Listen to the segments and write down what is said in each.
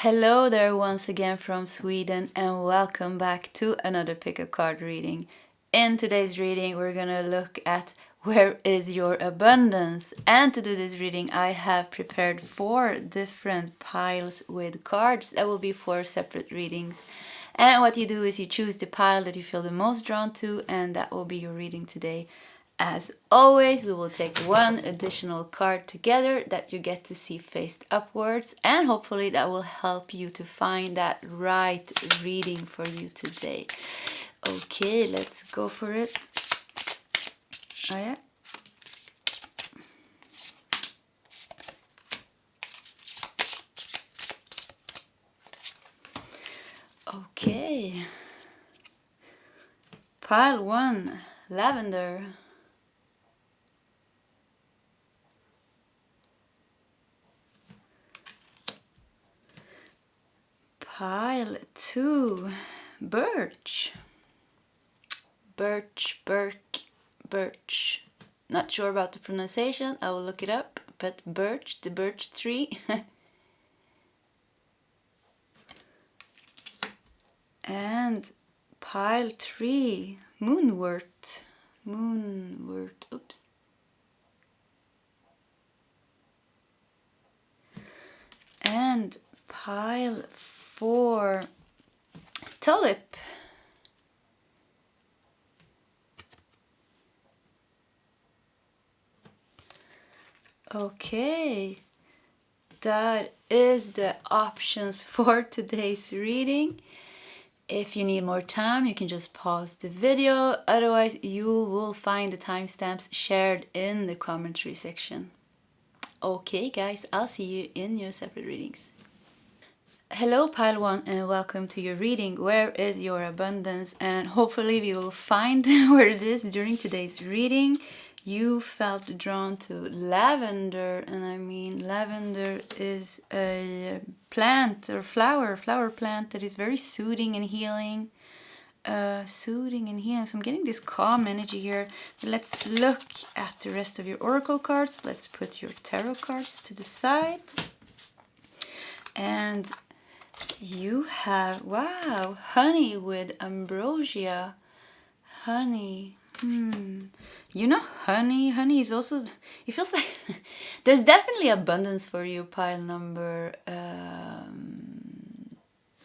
Hello there once again from Sweden and welcome back to another pick a card reading. In today's reading we're gonna look at where is your abundance, and to do this reading I have prepared 4 different piles with cards. That will be 4 separate readings, and what you do is you choose the pile that you feel the most drawn to, and that will be your reading today. As always, we will take 1 additional card together that you get to see faced upwards, and hopefully that will help you to find that right reading for you today. Okay, let's go for it. Oh yeah. Okay. Pile 1, Lavender. Pile 2, Birch. Birch. Not sure about the pronunciation, I will look it up, but Birch, the birch tree. And pile 3, Moonworth. Oops. And pile 4, Tulip. Okay, that is the options for today's reading. If you need more time, you can just pause the video. Otherwise, you will find the timestamps shared in the commentary section. Okay, guys, I'll see you in your separate readings. Hello, Pile 1, and welcome to your reading. Where is your abundance? And hopefully we will find where it is during today's reading. You felt drawn to lavender, and I mean lavender is a plant or flower plant that is very soothing and healing. So I'm getting this calm energy here. Let's look at the rest of your oracle cards. Let's put your tarot cards to the side. And you have, wow, honey with ambrosia. Honey. You know, honey is also, it feels like there's definitely abundance for you, pile number, oh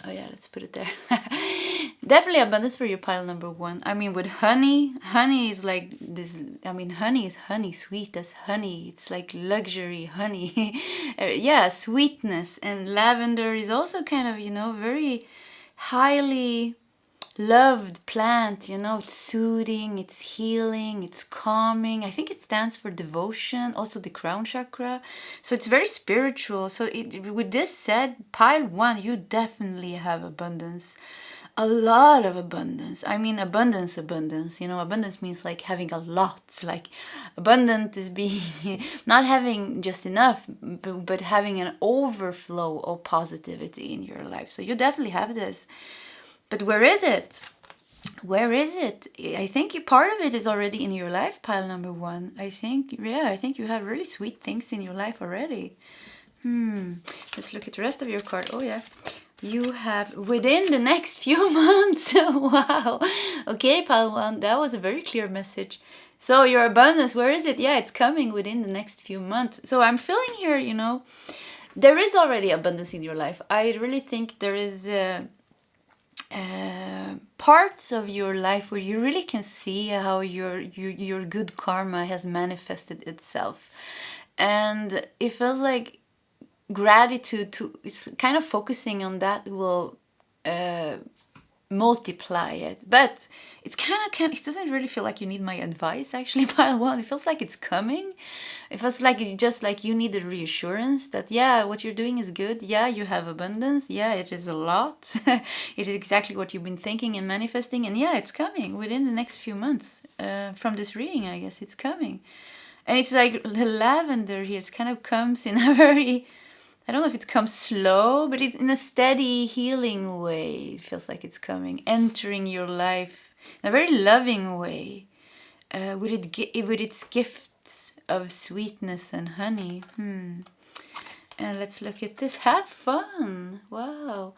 yeah, let's put it there. Definitely abundance for you, pile number 1. I mean, with honey is like this, I mean, honey is honey, sweet as honey. It's like luxury honey. Yeah, sweetness. And lavender is also kind of, you know, very highly loved plant, you know. It's soothing, it's healing, it's calming. I think it stands for devotion, also the crown chakra, so it's very spiritual. So with this said, pile 1, you definitely have abundance, a lot of abundance. I mean, abundance, you know. Abundance means like having a lot. Like abundant is being not having just enough, but having an overflow of positivity in your life. So you definitely have this. But where is it? Where is it? I think part of it is already in your life, pile number 1. I think you have really sweet things in your life already. Let's look at the rest of your card. Oh yeah. You have within the next few months. Wow. Okay, pile 1, that was a very clear message. So your abundance, where is it? Yeah, it's coming within the next few months. So I'm feeling here, you know, there is already abundance in your life. I really think there is parts of your life where you really can see how your good karma has manifested itself, and it feels like gratitude to, it's kind of focusing on that will multiply it. But it's kind of it doesn't really feel like you need my advice actually, pile 1. It feels like it's coming. It feels like it's just like you need a reassurance that yeah, what you're doing is good. Yeah, you have abundance. Yeah, it is a lot. It is exactly what you've been thinking and manifesting, and yeah, it's coming within the next few months. From this reading, I guess it's coming. And it's like the lavender here, it kind of comes in a very, I don't know if it comes slow, but it's in a steady, healing way. It feels like it's coming, entering your life in a very loving way, with its gifts of sweetness and honey. And let's look at this. Have fun. Wow.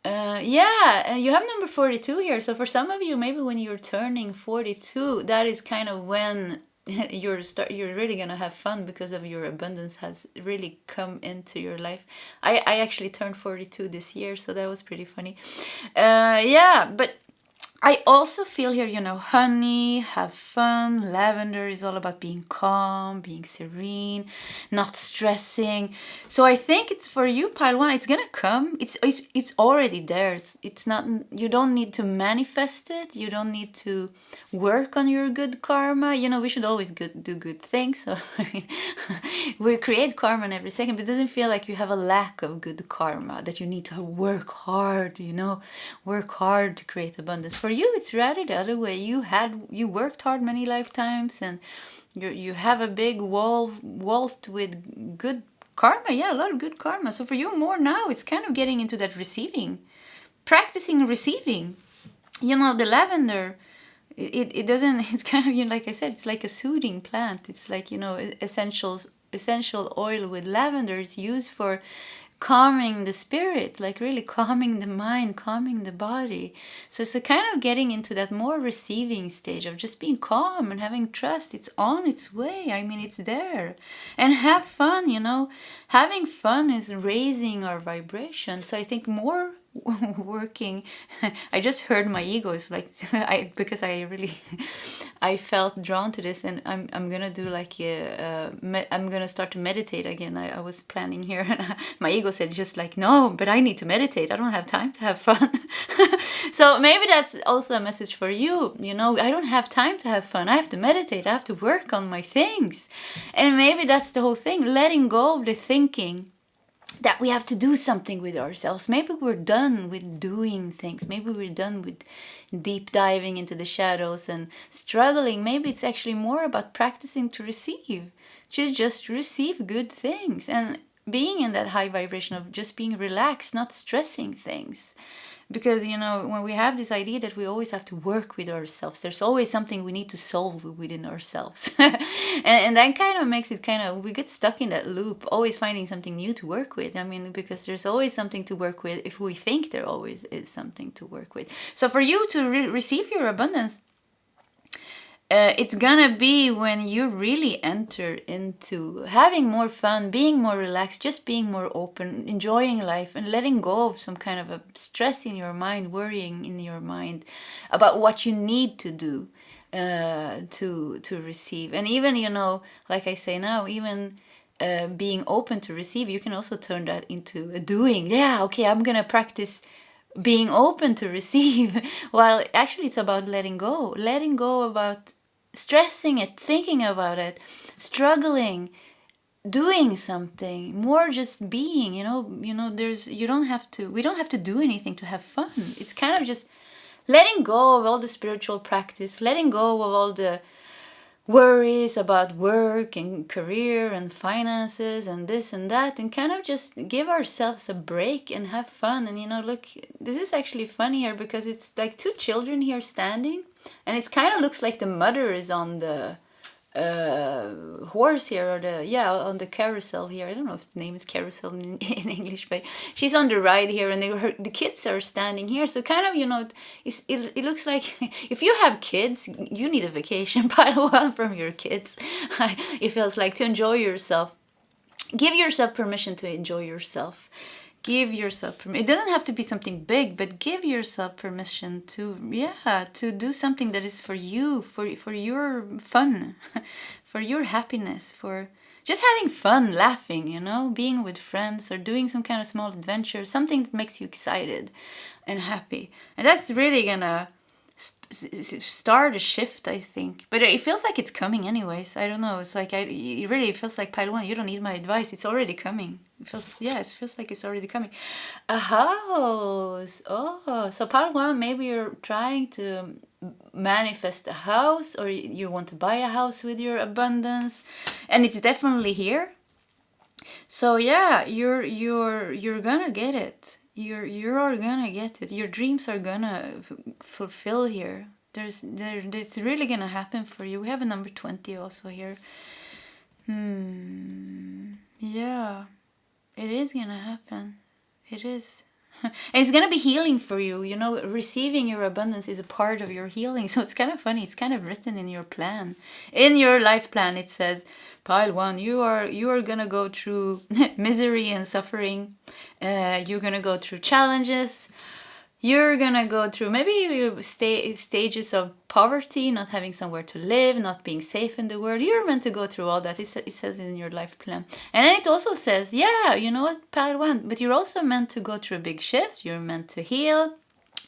Yeah, and you have number 42 here. So for some of you, maybe when you're turning 42, that is kind of when you're really gonna have fun because of your abundance has really come into your life. I actually turned 42 this year, so that was pretty funny. Yeah, but I also feel here, honey, have fun. Lavender is all about being calm, being serene, not stressing. So I think it's for you, pile one. It's gonna come. It's already there. It's not. You don't need to manifest it. You don't need to work on your good karma. We should always do good things. So we create karma in every second, but it doesn't feel like you have a lack of good karma that you need to work hard. Work hard to create abundance. For you, it's rather the other way. You worked hard many lifetimes, and you have a big vault with good karma. Yeah, a lot of good karma. So for you, more now, it's kind of getting into that receiving, practicing receiving. The lavender, it doesn't. It's kind of like I said, it's like a soothing plant. It's like essential oil with lavender is used for calming the spirit, like really calming the mind, calming the body. So it's a kind of getting into that more receiving stage of just being calm and having trust. It's on its way. I mean, it's there. And have fun, Having fun is raising our vibration. So I think more working. I just heard my ego is like because I felt drawn to this, and I'm gonna do like I'm gonna start to meditate again. I was planning here, and my ego said just like, no, but I need to meditate. I don't have time to have fun. So maybe that's also a message for you. I don't have time to have fun. I have to meditate. I have to work on my things, and maybe that's the whole thing. Letting go of the thinking that we have to do something with ourselves. Maybe we're done with doing things. Maybe we're done with deep diving into the shadows and struggling. Maybe it's actually more about practicing to receive, to just receive good things and being in that high vibration of just being relaxed, not stressing things. Because, when we have this idea that we always have to work with ourselves, there's always something we need to solve within ourselves. and that kind of makes it we get stuck in that loop, always finding something new to work with. I mean, because there's always something to work with if we think there always is something to work with. So for you to receive your abundance, it's gonna be when you really enter into having more fun, being more relaxed, just being more open, enjoying life, and letting go of some kind of a stress in your mind, worrying in your mind about what you need to do to receive. And even like I say now, even being open to receive, you can also turn that into a doing. Yeah, okay, I'm gonna practice being open to receive. While actually it's about letting go about stressing it, thinking about it, struggling, doing something, more just being, we don't have to do anything to have fun. It's kind of just letting go of all the spiritual practice, letting go of all the worries about work and career and finances and this and that, and kind of just give ourselves a break and have fun. And look, this is actually funny here because it's like two children here standing, and it kind of looks like the mother is on the horse here, or on the carousel here. I don't know if the name is carousel in English, but she's on the ride here, and the kids are standing here. So kind of it looks like if you have kids, you need a vacation pile one from your kids. It feels like to enjoy yourself. Give yourself permission to enjoy yourself. Give yourself permission. It doesn't have to be something big, but give yourself permission to do something that is for you, for your fun, for your happiness, for just having fun, laughing, being with friends or doing some kind of small adventure, something that makes you excited and happy. And that's really gonna start a shift, I think. But it feels like it's coming anyways. I don't know. It's like it really feels like pile one. You don't need my advice. It's already coming. It feels like it's already coming. A house. Oh, so pile one, maybe you're trying to manifest a house, or you want to buy a house with your abundance, and it's definitely here. So yeah, you're gonna get it. You're gonna get it. Your dreams are gonna fulfill here. It's really gonna happen for you. We have a number 20 also here. Yeah. It is gonna happen. It is. And it's gonna be healing for you. You know, receiving your abundance is a part of your healing. So it's kind of funny. It's kind of written in your plan, in your life plan. It says, pile 1, you are gonna go through misery and suffering. You're gonna go through challenges. You're gonna go through maybe stages of poverty, not having somewhere to live, not being safe in the world. You're meant to go through all that. It says in your life plan. And then it also says, yeah, you know what, pile 1, but you're also meant to go through a big shift. You're meant to heal.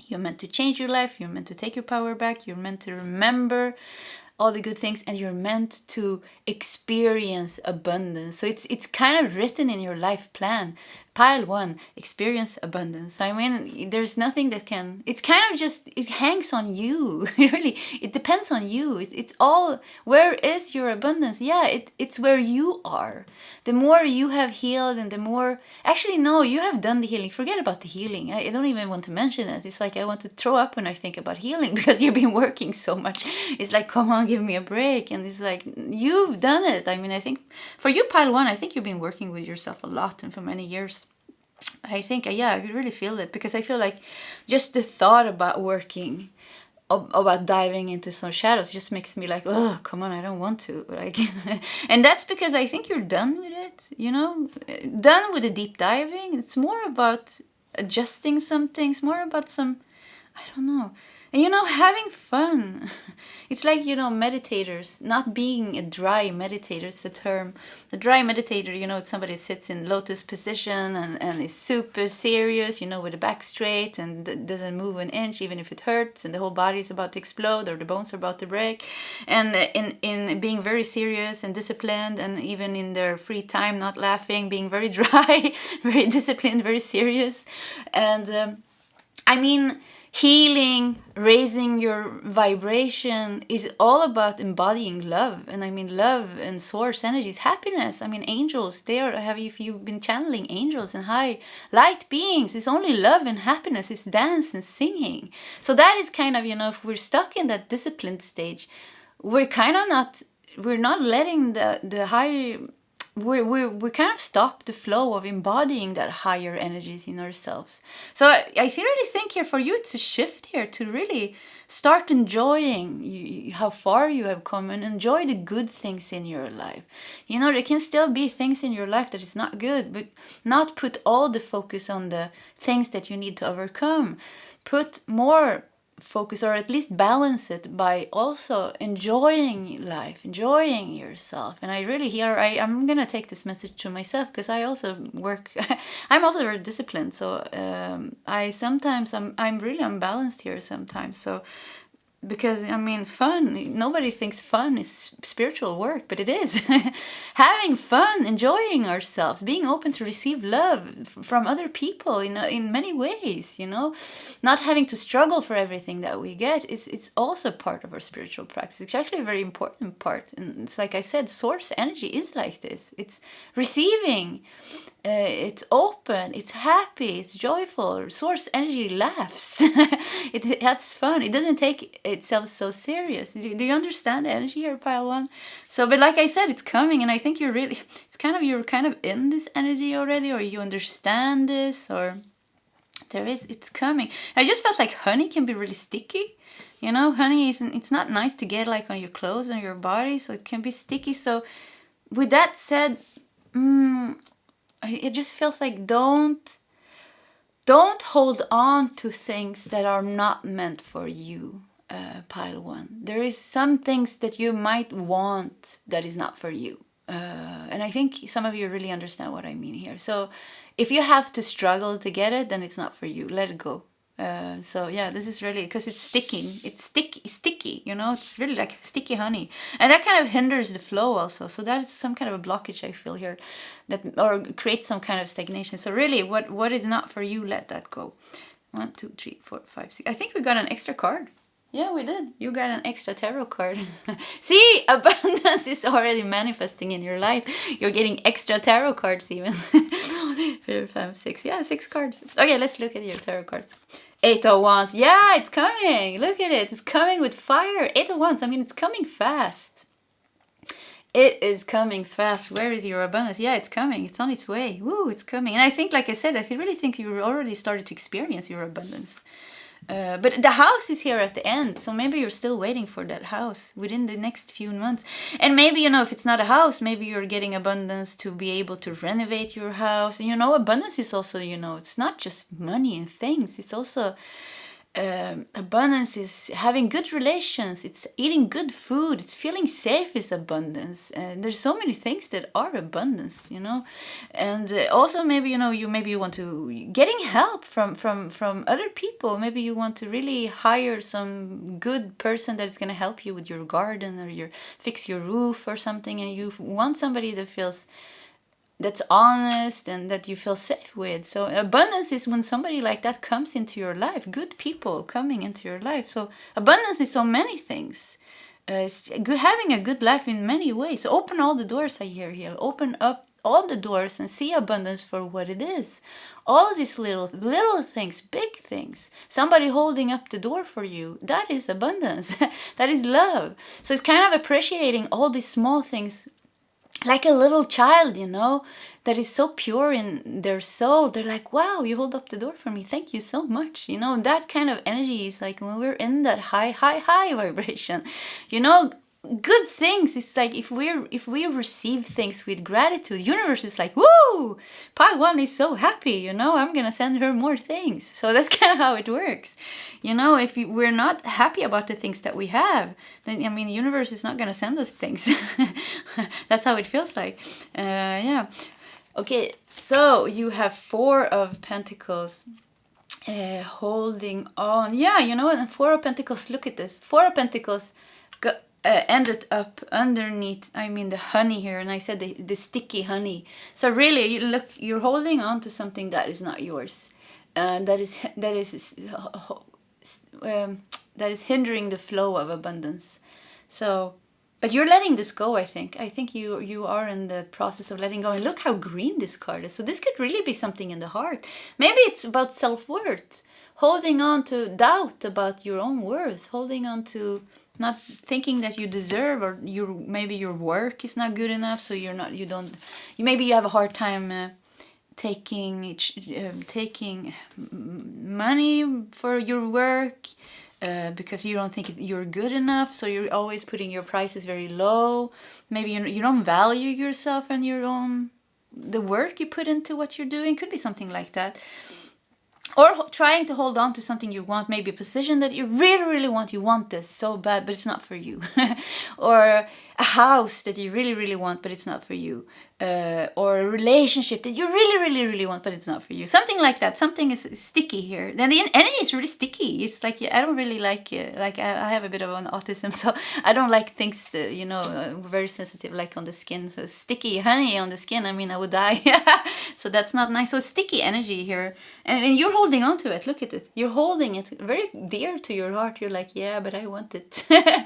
You're meant to change your life. You're meant to take your power back. You're meant to remember all the good things, and you're meant to experience abundance. So it's kind of written in your life plan. Pile 1, experience abundance. I mean, there's nothing that can, it's kind of just, it hangs on you. Really, it depends on you. It's all, where is your abundance? Yeah, it's where you are. The more you have healed, and the more, actually no, you have done the healing. Forget about the healing. I don't even want to mention it. It's like I want to throw up when I think about healing, because you've been working so much. It's like, come on, give me a break. And it's like, you've done it. I mean, I think for you, pile 1, I think you've been working with yourself a lot and for many years. I think, yeah, I really feel it, because I feel like just the thought about working, about diving into some shadows, just makes me like, oh, come on, I don't want to. Like, and that's because I think you're done with it, you know, done with the deep diving. It's more about adjusting some things, more about some, I don't know. And, you know, having fun. It's like, you know, meditators, not being a dry meditator. It's a term. The dry meditator, you know, it's somebody who sits in lotus position and is super serious, you know, with the back straight and doesn't move an inch, even if it hurts, and the whole body is about to explode or the bones are about to break. And in being very serious and disciplined, and even in their free time, not laughing, being very dry, very disciplined, very serious. And I mean, healing, raising your vibration is all about embodying love. And I mean, love and source energies, happiness. I mean, angels, if you've been channeling angels and high light beings, it's only love and happiness. It's dance and singing. So that is kind of, you know, if we're stuck in that disciplined stage, we're kind of we're not letting the higher, we kind of stop the flow of embodying that higher energies in ourselves. So I really think here for you, it's a shift here to really start enjoying how far you have come, and enjoy the good things in your life. You know, there can still be things in your life that is not good, but not put all the focus on the things that you need to overcome. Put more focus, or at least balance it, by also enjoying life, enjoying yourself. And I really I'm gonna take this message to myself, because I also work I'm also very disciplined, so I'm really unbalanced here sometimes. So because I mean, fun, nobody thinks fun is spiritual work, but it is. Having fun, enjoying ourselves, being open to receive love from other people in many ways, you know, not having to struggle for everything that we get, it's also part of our spiritual practice. It's actually a very important part. And it's like I said, source energy is like this. It's receiving, it's open, it's happy, it's joyful. Source energy laughs. It has fun. It doesn't take itself so serious. Do you understand the energy here, pile 1? So, but like I said, it's coming, and I think you're kind of in this energy already, or you understand this, or it's coming. I just felt like honey can be really sticky. You know, honey it's not nice to get like on your clothes and your body, so it can be sticky. So with that said, it just feels like don't hold on to things that are not meant for you, pile 1. There is some things that you might want that is not for you. And I think some of you really understand what I mean here. So if you have to struggle to get it, then it's not for you. Let it go. So yeah, this is really, because it's sticking. It's sticky, you know, it's really like sticky honey. And that kind of hinders the flow also. So that is some kind of a blockage I feel here, or creates some kind of stagnation. So really, what is not for you, let that go. 1, 2, 3, 4, 5, 6. I think we got an extra card. Yeah, we did. You got an extra tarot card. See, abundance is already manifesting in your life. You're getting extra tarot cards even. 4, 5, 6. Yeah, 6 cards. Okay, let's look at your tarot cards. 8 of Wands. Yeah, it's coming. Look at it. It's coming with fire. 8 of Wands. I mean, it's coming fast. It is coming fast. Where is your abundance? Yeah, it's coming. It's on its way. Woo, it's coming. And I think, like I said, really think you already started to experience your abundance. But the house is here at the end, so maybe you're still waiting for that house within the next few months. And maybe, you know, if it's not a house, maybe you're getting abundance to be able to renovate your house. And, you know, abundance is also, you know, it's not just money and things. It's also abundance is having good relations, it's eating good food, it's feeling safe is abundance. And there's so many things that are abundance, you know. And also maybe, you know, maybe you want to getting help from other people. Maybe you want to really hire some good person that's going to help you with your garden or fix your roof or something, and you want somebody that feels that's honest and that you feel safe with. So abundance is when somebody like that comes into your life, good people coming into your life. So abundance is so many things. It's having a good life in many ways. So open all the doors, I hear here. Open up all the doors and see abundance for what it is. All these little things, big things. Somebody holding up the door for you. That is abundance. That is love. So it's kind of appreciating all these small things, like a little child, you know, that is so pure in their soul. They're like, wow, you hold up the door for me. Thank you so much. You know, that kind of energy is like when we're in that high vibration, you know, good things. It's like if we receive things with gratitude, universe is like, woo, part one is so happy, you know, I'm gonna send her more things. So that's kind of how it works, you know. If we're not happy about the things that we have, then I mean the universe is not gonna send us things. That's how it feels like. Yeah. Okay, so you have 4 of Pentacles. Holding on. Yeah, you know what? And 4 of Pentacles, look at this. 4 of Pentacles ended up underneath, I mean, the honey here, and I said the sticky honey. So really, you're holding on to something that is not yours, that is hindering the flow of abundance. So, but you're letting this go. I think you are in the process of letting go. And look how green this card is. So this could really be something in the heart. Maybe it's about self-worth, holding on to doubt about your own worth, holding on to not thinking that you deserve, or maybe your work is not good enough, so maybe you have a hard time taking money for your work because you don't think you're good enough, so you're always putting your prices very low. Maybe you don't value yourself and the work you put into what you're doing. Could be something like that. Or trying to hold on to something you want, maybe a position that you really, really want. You want this so bad, but it's not for you. Or a house that you really, really want, but it's not for you. Or a relationship that you really, really, really want, but it's not for you. Something like that. Something is sticky here. Then the energy is really sticky. It's like, I don't really like it. Like I have a bit of an autism, so I don't like things that, you know, very sensitive, like on the skin. So sticky honey on the skin, I mean, I would die. So that's not nice. So sticky energy here. And you're holding on to it. Look at it. You're holding it very dear to your heart. You're like, yeah, but I want it. Yeah.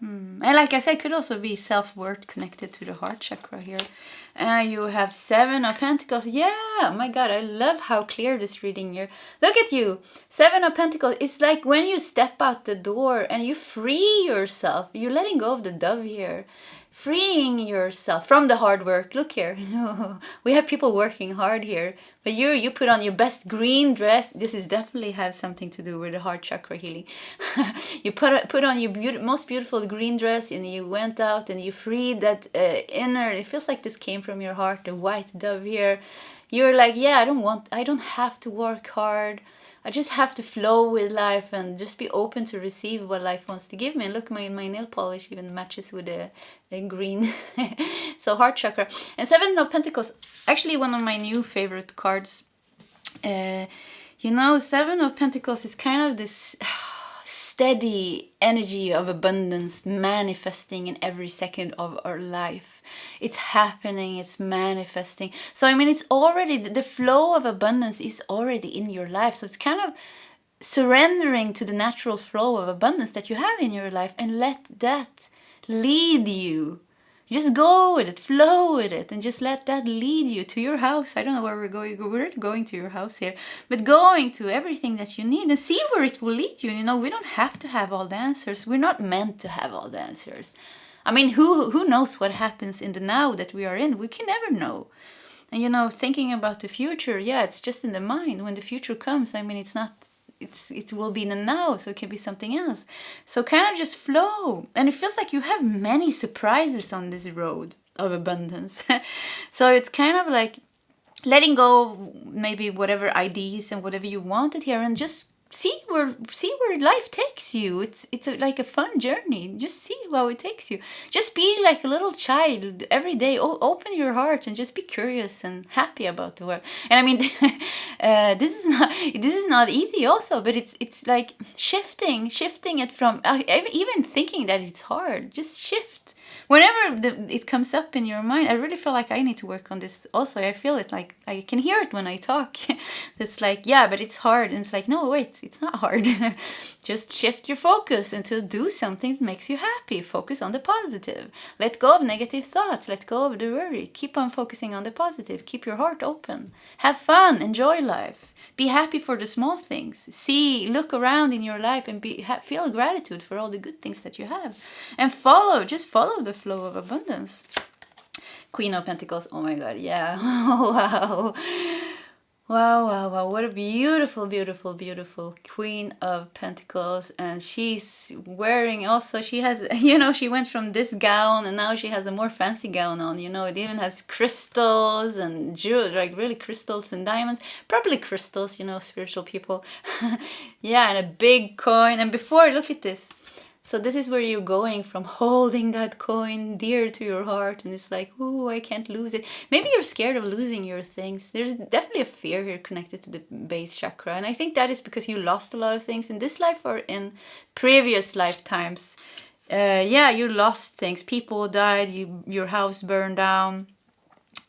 And like I said, could also be self-worth connected to the heart chakra here. You have 7 of Pentacles. Yeah, my God, I love how clear this reading here. Look at you. 7 of Pentacles. It's like when you step out the door and you free yourself. You're letting go of the dove here. Freeing yourself from the hard work. Look here. We have people working hard here. But you put on your best green dress. This is definitely has something to do with the heart chakra healing. You put on your most beautiful green dress, and you went out and you freed that inner. It feels like this came from your heart. The white dove here. You're like, yeah, I don't have to work hard. I just have to flow with life and just be open to receive what life wants to give me. And look, my nail polish even matches with the green. So heart chakra. And 7 of Pentacles, actually one of my new favorite cards. You know, 7 of Pentacles is kind of this steady energy of abundance manifesting in every second of our life. It's happening, it's manifesting. So I mean, it's already, the flow of abundance is already in your life. So it's kind of surrendering to the natural flow of abundance that you have in your life and let that lead you. Just go with it, flow with it, and just let that lead you to your house. I don't know where we're going. We're going to your house here, but going to everything that you need and see where it will lead you. You know, we don't have to have all the answers. We're not meant to have all the answers. I mean, who knows what happens in the now that we are in? We can never know. And you know, thinking about the future, yeah, it's just in the mind. When the future comes, I mean, it's not. It will be in the now, so it can be something else. So kind of just flow. And it feels like you have many surprises on this road of abundance. So it's kind of like letting go maybe whatever ideas and whatever you wanted here, and just see where life takes you. It's like a fun journey. Just see how it takes you. Just be like a little child every day. Open your heart and just be curious and happy about the world. And I mean, this is not easy also, but it's like shifting it from even thinking that it's hard. Just shift. Whenever it comes up in your mind, I really feel like I need to work on this also. I feel it, like I can hear it when I talk. It's like, yeah, but it's hard. And it's like, no, wait, it's not hard. Just shift your focus and to do something that makes you happy. Focus on the positive. Let go of negative thoughts. Let go of the worry. Keep on focusing on the positive. Keep your heart open. Have fun. Enjoy life. Be happy for the small things. Look around in your life and feel gratitude for all the good things that you have. And just follow the flow of abundance. Queen of Pentacles, oh my God, yeah. Wow. Wow. What a beautiful, beautiful, beautiful Queen of Pentacles. And she's wearing also, she has, you know, she went from this gown and now she has a more fancy gown on, you know. It even has crystals and jewelry, like really crystals and diamonds. Probably crystals, you know, spiritual people. Yeah, and a big coin. And before, look at this. So this is where you're going from holding that coin dear to your heart, and it's like, oh, I can't lose it. Maybe you're scared of losing your things. There's definitely a fear here connected to the base chakra, and I think that is because you lost a lot of things in this life or in previous lifetimes. Yeah, you lost things. People died, your house burned down.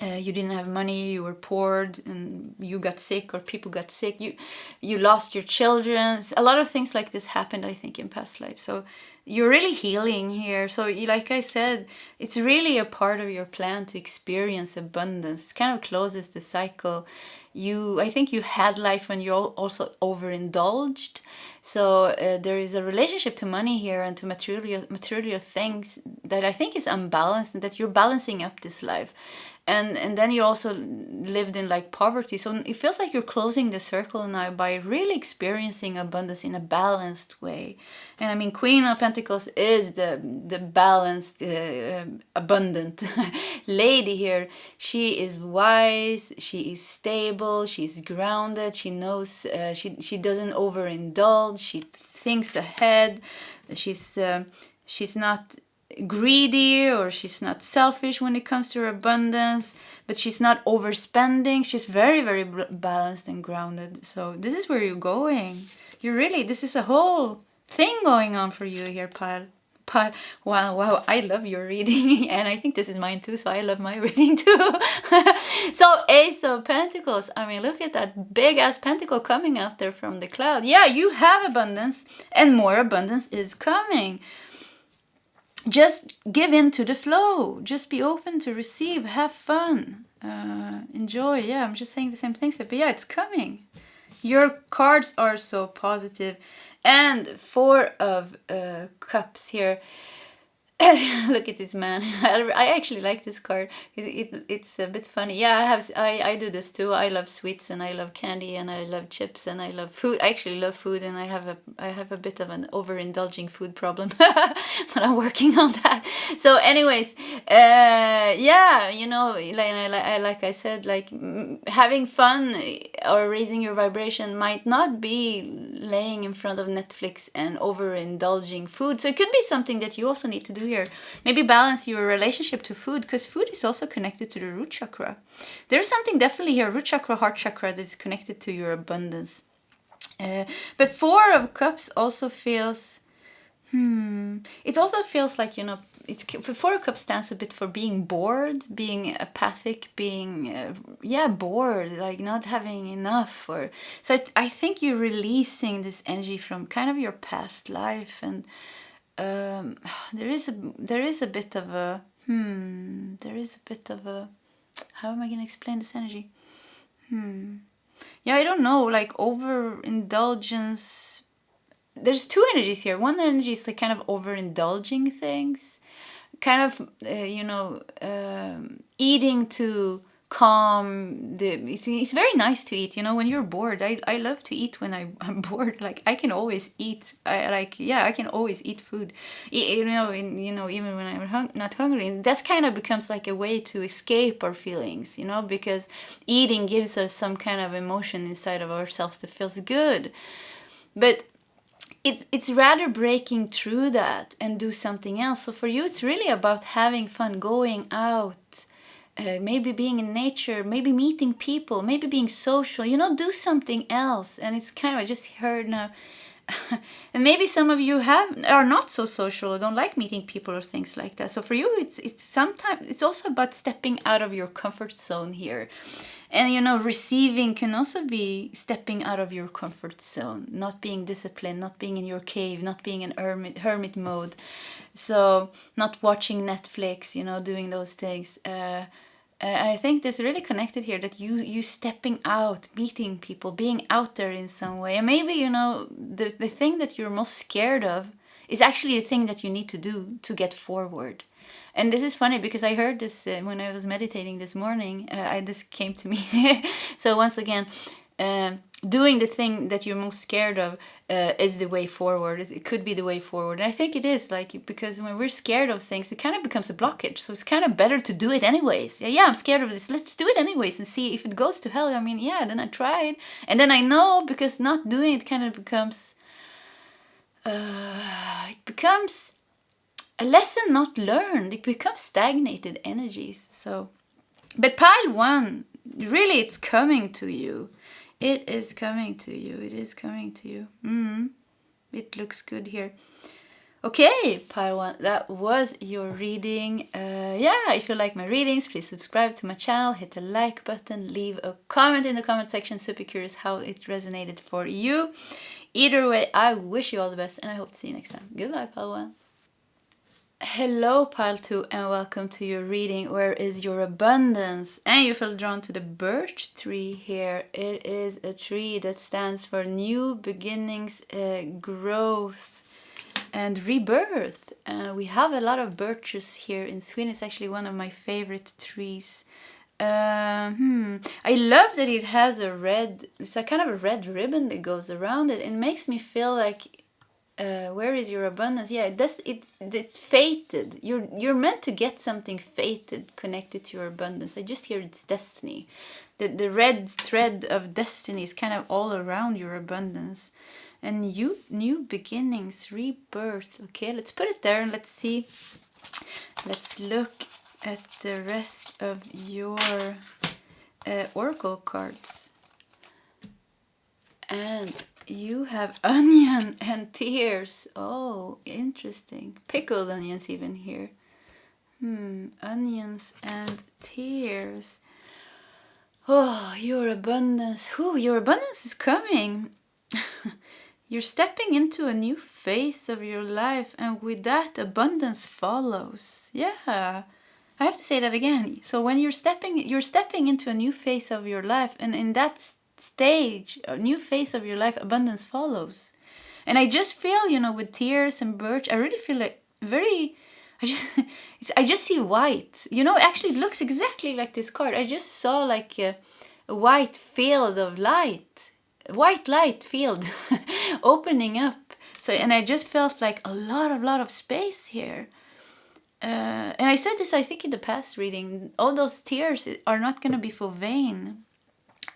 You didn't have money, you were poor, and you got sick, or people got sick, you lost your children. A lot of things like this happened, I think, in past lives. So you're really healing here. So like I said, it's really a part of your plan to experience abundance. It kind of closes the cycle. I think you had life when you're also overindulged. So there is a relationship to money here and to material things that I think is unbalanced, and that you're balancing up this life. And then you also lived in like poverty. So it feels like you're closing the circle now by really experiencing abundance in a balanced way. And I mean, Queen of Pentacles is the balanced, abundant lady here. She is wise, she is stable, she's grounded, she knows, she doesn't overindulge, she thinks ahead, she's not greedy, or she's not selfish when it comes to her abundance, but she's not overspending. She's very, very balanced and grounded. So this is where you're going. This is a whole thing going on for you here, Pile. Wow, I love your reading, and I think this is mine too, so I love my reading too. So Ace of Pentacles, I mean, look at that big ass pentacle coming out there from the cloud. Yeah, you have abundance, and more abundance is coming. Just give in to the flow. Just be open to receive. Have fun. Enjoy. Yeah, I'm just saying the same things. But yeah, it's coming. Your cards are so positive. And Four of Cups here. Look at this man. I actually like this card. It's a bit funny. Yeah, I do this too. I love sweets, and I love candy, and I love chips, and I love food. I actually love food, and I have a bit of an overindulging food problem, but I'm working on that. So anyways, yeah, you know, like I said, like having fun or raising your vibration might not be laying in front of Netflix and overindulging food. So it could be something that you also need to do here. Maybe balance your relationship to food, because food is also connected to the root chakra. There's something definitely here, root chakra, heart chakra, that is connected to your abundance. But Four of Cups also feels, it also feels like, you know, Four of Cups stands a bit for being bored, being apathic, being, bored, like not having enough. So I think you're releasing this energy from kind of your past life, and there is a bit of a There is a bit of a... How am I going to explain this energy? Yeah, I don't know, like overindulgence. There's two energies here. One energy is like kind of overindulging things, kind of, eating to calm the... It's very nice to eat, when you're bored. I love to eat when I'm bored. Like I can always eat. I can always eat food, even when I'm not hungry. And that kind of becomes like a way to escape our feelings, because eating gives us some kind of emotion inside of ourselves that feels good. But it's rather breaking through that and do something else. So for you, it's really about having fun, going out, maybe being in nature, maybe meeting people, maybe being social, do something else. And it's kind of, I just heard now, and maybe some of you are not so social or don't like meeting people or things like that. So for you, it's sometimes it's also about stepping out of your comfort zone here. And receiving can also be stepping out of your comfort zone, not being disciplined, not being in your cave, not being in hermit mode. So not watching Netflix, doing those things. I think there's really connected here that you stepping out, meeting people, being out there in some way. And maybe, the thing that you're most scared of is actually the thing that you need to do to get forward. And this is funny because I heard this when I was meditating this morning. This came to me. So once again, doing the thing that you're most scared of is the way forward. It could be the way forward. And I think it is, because when we're scared of things, it kind of becomes a blockage. So it's kind of better to do it anyways. Yeah, I'm scared of this. Let's do it anyways and see if it goes to hell. Then I tried. And then I know, because not doing it kind of becomes... it becomes a lesson not learned. It becomes stagnated energies. So, but pile 1, really, it's coming to you. It is coming to you. It is coming to you. It looks good here. Okay, pile 1, that was your reading. If you like my readings, please subscribe to my channel, hit the like button, leave a comment in the comment section. Super curious how it resonated for you. Either way, I wish you all the best, and I hope to see you next time. Goodbye, pile 1. Hello, pile 2, and welcome to your reading. Where is your abundance? And you feel drawn to the birch tree here. It is a tree that stands for new beginnings, growth, and rebirth. We have a lot of birches here in Sweden. It's actually one of my favorite trees. I love that it has it's a kind of a red ribbon that goes around it. It makes me feel like, where is your abundance? Yeah, it's fated. You're meant to get something fated connected to your abundance. I just hear it's destiny. The red thread of destiny is kind of all around your abundance. And new beginnings, rebirth. Okay, let's put it there and let's see. Let's look at the rest of your oracle cards. And you have onion and tears. Oh, interesting. Pickled onions even here. Onions and tears. Oh, your abundance. Your abundance is coming. You're stepping into a new phase of your life, and with that, abundance follows. Yeah, I have to say that again. So when you're stepping into a new phase of your life, and in that stage, a new phase of your life, abundance follows. And I just feel, with tears and birch, I really feel like I just see white. Actually, it looks exactly like this card. I just saw like a white field of light. White light field opening up. So, and I just felt like a lot of space here. And I said this, I think, in the past reading. All those tears are not going to be for vain.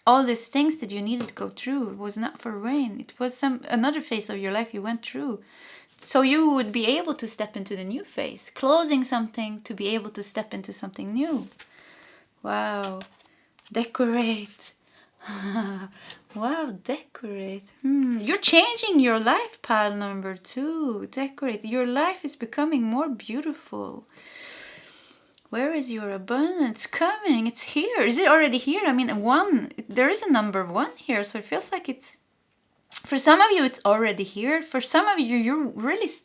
All these things that you needed to go through was not for vain. It was another phase of your life you went through. So you would be able to step into the new phase. Closing something to be able to step into something new. Wow. Decorate. Wow, decorate. You're changing your life, pile number 2. Decorate. Your life is becoming more beautiful. Where is your abundance coming? It's here. Is it already here? 1. There is a number 1 here, so it feels like it's For some of you, it's already here. For some of you,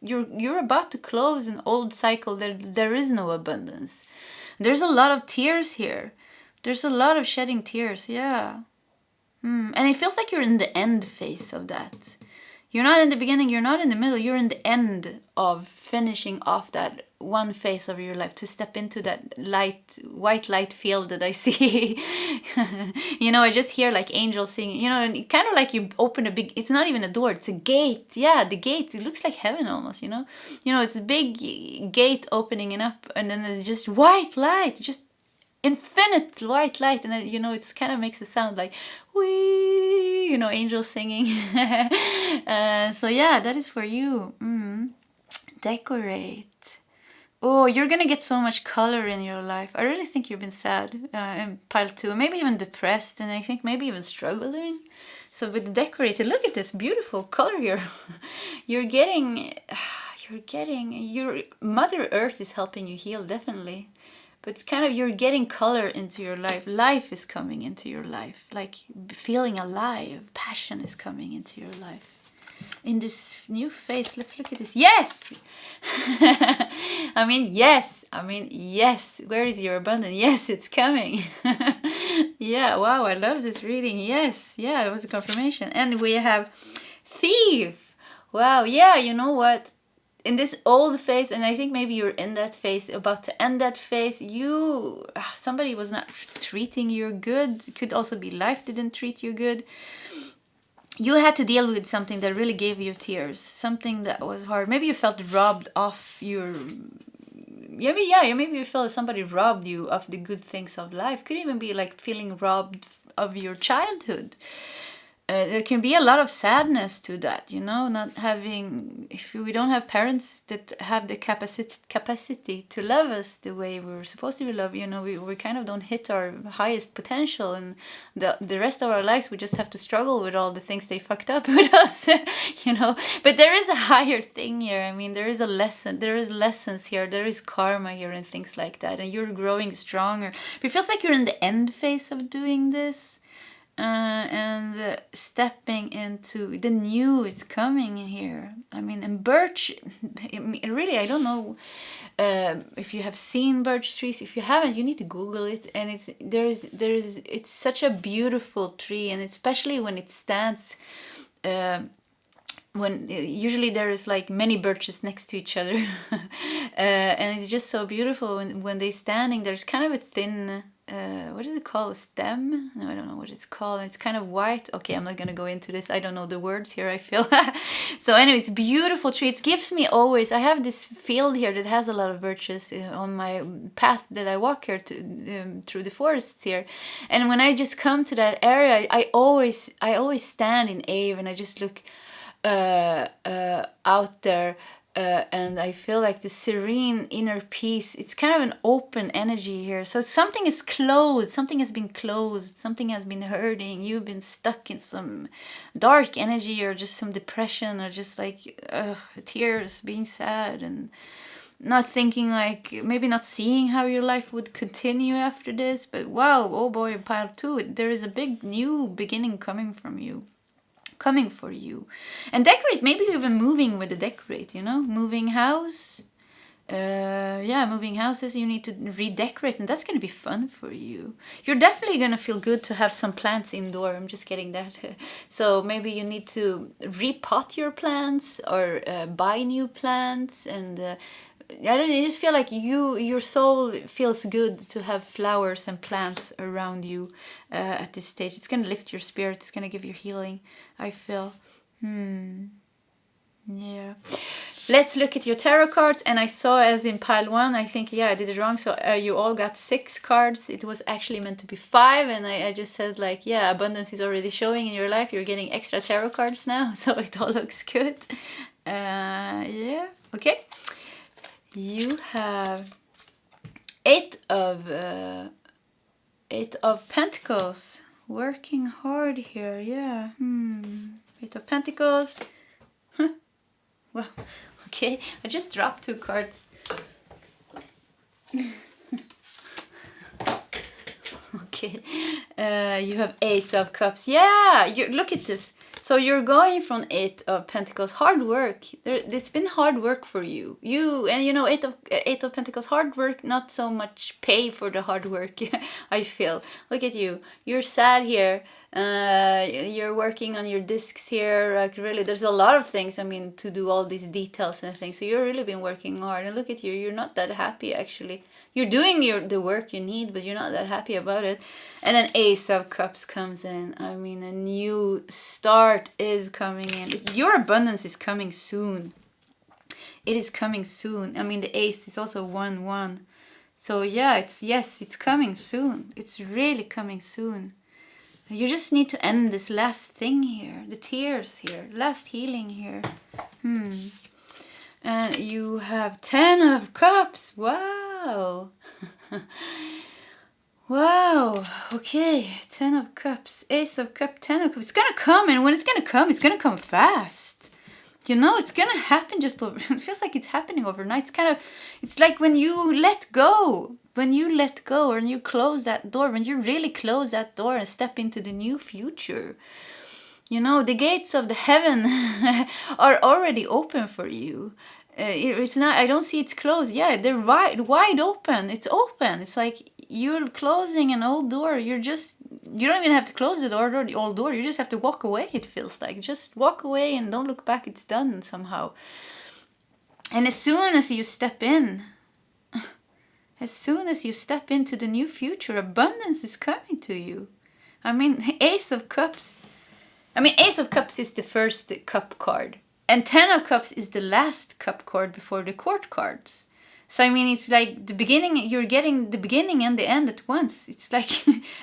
you're about to close an old cycle. There is no abundance. There's a lot of tears here. There's a lot of shedding tears. Yeah. And it feels like you're in the end phase of that. You're not in the beginning, you're not in the middle, you're in the end of finishing off that one phase of your life to step into that white light field that I see. You know, I just hear like angels singing, you know, and kind of like you open a big, it's not even a door, it's a gate. Yeah, the gate, it looks like heaven almost, you know. You know, it's a big gate opening up, and then there's just white light, just infinite white light, and then, you know, it's kind of makes a sound like wee, you know, angels singing. So yeah, that is for you. Decorate. Oh, you're gonna get so much color in your life. I really think you've been sad in pile 2, maybe even depressed, and I think maybe even struggling. So with the decorated, look at this beautiful color here. You're getting your Mother Earth is helping you heal, definitely. But it's kind of, you're getting color into your life. Life is coming into your life. Like feeling alive. Passion is coming into your life. In this new phase, let's look at this. Yes! I mean, yes. Where is your abundance? Yes, it's coming. Yeah, wow, I love this reading. Yes, yeah, it was a confirmation. And we have Thief. Wow, yeah, you know what? In this old phase, and I think maybe you're in that phase, about to end that phase, somebody was not treating you good. It could also be life didn't treat you good. You had to deal with something that really gave you tears, something that was hard. Maybe you felt robbed off your... maybe you felt somebody robbed you of the good things of life. Could even be like feeling robbed of your childhood. There can be a lot of sadness to that, you know, not having, if we don't have parents that have the capacity to love us the way we're supposed to be loved, you know, we kind of don't hit our highest potential, and the rest of our lives we just have to struggle with all the things they fucked up with us, you know. But there is a higher thing here. I mean, there is a lesson, there is lessons here, there is karma here and things like that, and you're growing stronger. But it feels like you're in the end phase of doing this. And stepping into the new is coming here. I mean, and Birch, really, I don't know if you have seen birch trees. If you haven't, you need to Google it. And it's such a beautiful tree, and especially when it stands. When usually there is like many birches next to each other, and it's just so beautiful when they're standing. There's kind of a thin. What is it called? A stem? No, I don't know what it's called. It's kind of white. Okay, I'm not gonna go into this. I don't know the words here, I feel. So anyways, beautiful tree. It gives me always, I have this field here that has a lot of birches on my path that I walk here through the forests here. And when I just come to that area, I always stand in awe, and I just look out there. And I feel like the serene inner peace. It's kind of an open energy here. So something is closed. Something has been closed. Something has been hurting. You've been stuck in some dark energy, or just some depression, or just like tears, being sad, and not thinking, like, maybe not seeing how your life would continue after this. But wow, oh boy, pile 2. There is a big new beginning coming for you. And decorate, maybe even moving with the decorate, you know, moving house. Moving houses, you need to redecorate, and that's going to be fun for you. You're definitely going to feel good to have some plants indoor. I'm just getting that. So maybe you need to repot your plants, or buy new plants, and I don't know, I just feel like your soul feels good to have flowers and plants around you at this stage. It's going to lift your spirit. It's going to give you healing, I feel. Yeah. Let's look at your tarot cards. And I saw, as in pile 1, I think, I did it wrong. So you all got 6 cards. It was actually meant to be 5. And I just said, like, abundance is already showing in your life. You're getting extra tarot cards now. So it all looks good. Okay. You have 8 of Pentacles. Working hard here, 8 of Pentacles. Well, okay, I just dropped 2 cards. Okay, You have Ace of Cups. Yeah, look at this. So you're going from 8 of Pentacles. Hard work. It's been hard work for you. And you know, 8 of Pentacles. Hard work, not so much pay for the hard work. I feel. Look at you. You're sad here. You're working on your discs here. Like really, there's a lot of things. I mean, to do all these details and things. So you've really been working hard. And look at you. You're not that happy actually. You're doing the work you need, but you're not that happy about it. And then Ace of Cups comes in. I mean, a new start is coming in. Your abundance is coming soon. It is coming soon. I mean, the Ace is also 1-1. So yeah, it's coming soon. It's really coming soon. You just need to end this last thing here. The tears here. Last healing here. And you have 10 of Cups. Wow. Wow. Okay. 10 of Cups. Ace of Cups. 10 of Cups. It's gonna come. And when it's gonna come fast. You know, it's gonna happen just over. It feels like it's happening overnight. It's like when you let go. When you let go and you close that door. When you really close that door and step into the new future. You know, the gates of the heaven are already open for you. It's not, I don't see it's closed. Yeah, they're wide open. It's open. It's like you're closing an old door. You don't even have to close the door or the old door. You just have to walk away, it feels like. Just walk away and don't look back. It's done somehow. And as soon as you step in, as soon as you step into the new future, abundance is coming to you. I mean, Ace of Cups. I mean, Ace of Cups is the first cup card. And 10 of Cups is the last cup card before the court cards. So, I mean, it's like the beginning, you're getting the beginning and the end at once. It's like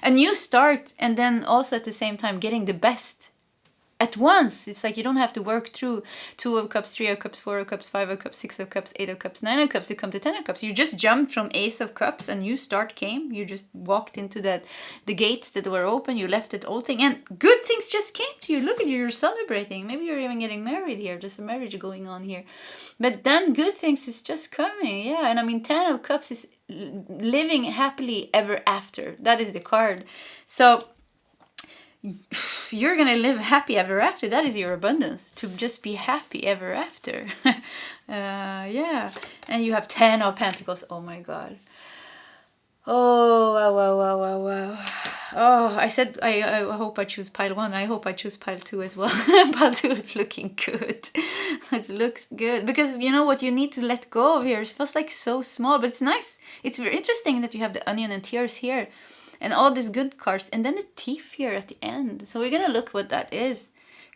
a new start and then also at the same time getting the best at once. It's like you don't have to work through 2 of Cups, 3 of Cups, 4 of Cups, 5 of Cups, 6 of Cups, 8 of Cups, 9 of Cups to come to 10 of Cups. You just jumped from Ace of Cups, a new start came. You just walked into the gates that were open. You left that old thing and good things just came to you. Look at you, you're celebrating. Maybe you're even getting married here. There's a marriage going on here. But then good things is just coming. Yeah, and I mean 10 of Cups is living happily ever after. That is the card. So you're gonna live happy ever after. That is your abundance, to just be happy ever after. Yeah, and you have 10 of Pentacles. Oh my god. Oh wow. Oh, I said I hope I choose pile 1. I hope I choose pile 2 as well. Pile 2 is looking good. It looks good because you know what you need to let go of here. It feels like so small, but it's nice. It's very interesting that you have the onion and tears here. And all these good cards. And then the thief here at the end. So we're going to look what that is.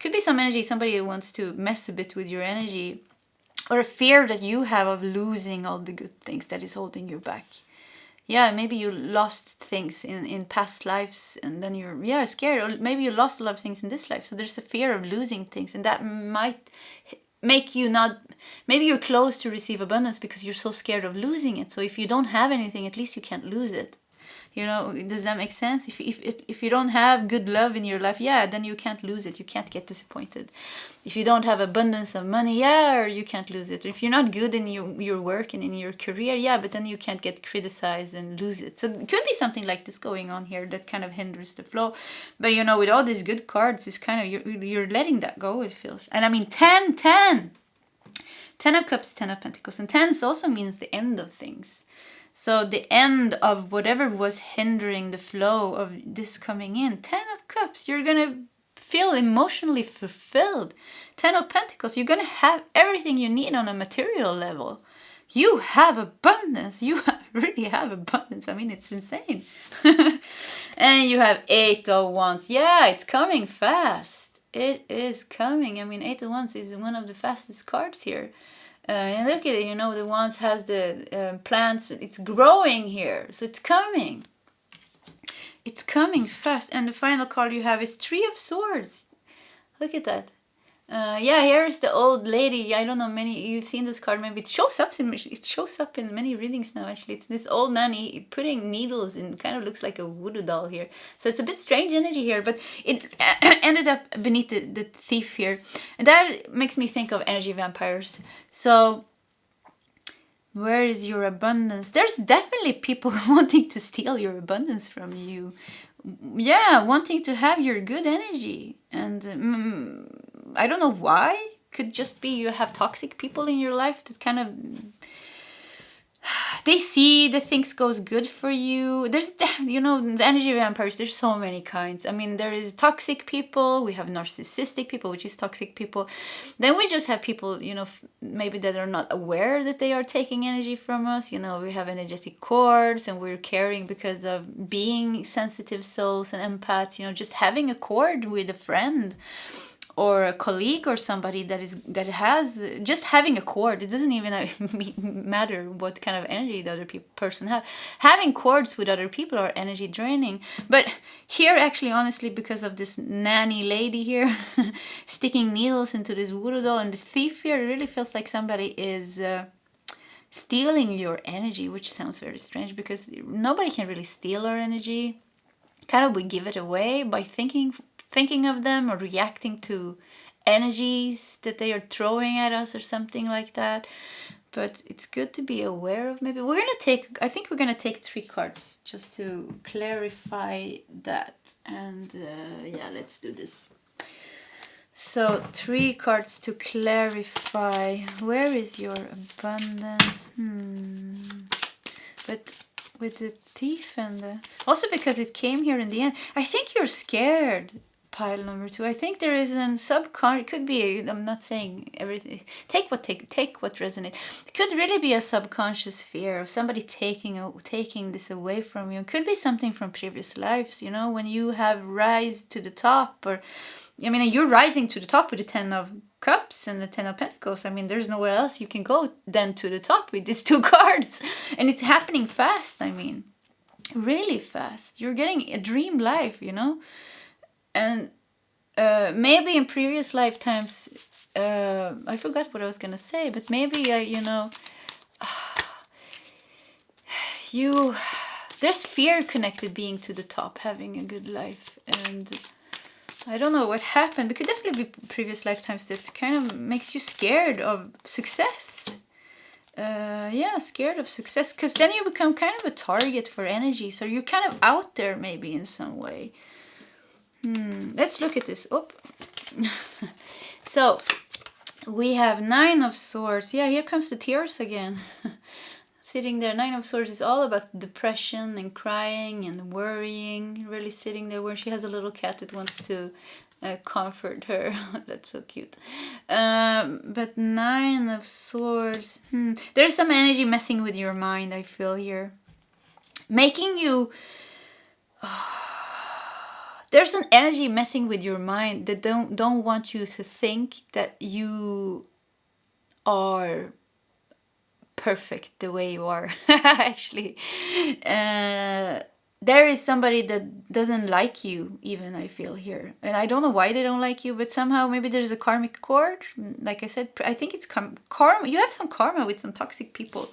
Could be some energy. Somebody wants to mess a bit with your energy. Or a fear that you have of losing all the good things that is holding you back. Yeah, maybe you lost things in past lives. And then you're scared. Or maybe you lost a lot of things in this life. So there's a fear of losing things. And that might make you not... Maybe you're close to receive abundance because you're so scared of losing it. So if you don't have anything, at least you can't lose it. You know, does that make sense? If you don't have good love in your life, yeah, then you can't lose it. You can't get disappointed. If you don't have abundance of money, yeah, you can't lose it. If you're not good in your work and in your career, yeah, but then you can't get criticized and lose it. So it could be something like this going on here that kind of hinders the flow. But you know, with all these good cards, it's kind of, you're letting that go, it feels. And I mean, 10. 10 of Cups, 10 of Pentacles. And 10 also means the end of things. So the end of whatever was hindering the flow of this coming in. 10 of Cups, you're going to feel emotionally fulfilled. 10 of Pentacles, you're going to have everything you need on a material level. You have abundance. You really have abundance. I mean, it's insane. And you have 8 of Wands. Yeah, it's coming fast. It is coming. I mean, 8 of Wands is one of the fastest cards here. And look at it, you know, the Wands has the plants, it's growing here, so it's coming. It's coming fast. And the final card you have is 3 of Swords. Look at that. Yeah, here's the old lady. I don't know, you've seen this card, maybe it shows up in many readings now, actually. It's this old nanny putting needles in, kind of looks like a voodoo doll here. So it's a bit strange energy here, but it ended up beneath the thief here. And that makes me think of energy vampires. So where is your abundance? There's definitely people wanting to steal your abundance from you. yeah, wanting to have your good energy. And I don't know why. Could just be you have toxic people in your life that kind of, they see the things goes good for you. There's, you know, the energy vampires, there's so many kinds. I mean, there is toxic people, we have narcissistic people, which is toxic people. Then we just have people, you know, maybe that are not aware that they are taking energy from us. You know, we have energetic cords and we're carrying because of being sensitive souls and empaths, you know, just having a cord with a friend or a colleague or somebody that has just having a cord. It doesn't even matter what kind of energy the other person have. Having cords with other people are energy draining. But here, actually, honestly, because of this nanny lady here sticking needles into this voodoo doll and the thief here, it really feels like somebody is stealing your energy, which sounds very strange because nobody can really steal our energy. Kind of we give it away by thinking of them or reacting to energies that they are throwing at us or something like that. But it's good to be aware of. Maybe I think we're gonna take 3 cards just to clarify that. And yeah, let's do this. So 3 cards to clarify. Where is your abundance? But with the thief and the, also because it came here in the end, I think you're scared. Pile number 2. I think there is an subconscious. It could be. I'm not saying everything. Take what resonates. It could really be a subconscious fear of somebody taking this away from you. It could be something from previous lives. You know, when you have rise to the top, or I mean, you're rising to the top with the 10 of Cups and the 10 of Pentacles. I mean, there's nowhere else you can go than to the top with these 2 cards, and it's happening fast. I mean, really fast. You're getting a dream life. You know. And maybe in previous lifetimes, I forgot what I was gonna say, but maybe you know, there's fear connected being to the top, having a good life, and I don't know what happened. It could definitely be previous lifetimes that kind of makes you scared of success. Yeah, scared of success, because then you become kind of a target for energy, so you're kind of out there maybe in some way. Let's look at this. Oh. So we have 9 of Swords. Yeah, here comes the tears again. Sitting there, 9 of Swords is all about depression and crying and worrying. Really sitting there where she has a little cat that wants to comfort her. That's so cute. But 9 of Swords. There's some energy messing with your mind, I feel here. Making you... There's an energy messing with your mind that don't want you to think that you are perfect the way you are. Actually, there is somebody that doesn't like you, even, I feel here. And I don't know why they don't like you, but somehow maybe there's a karmic cord. Like I said, I think it's karma. You have some karma with some toxic people.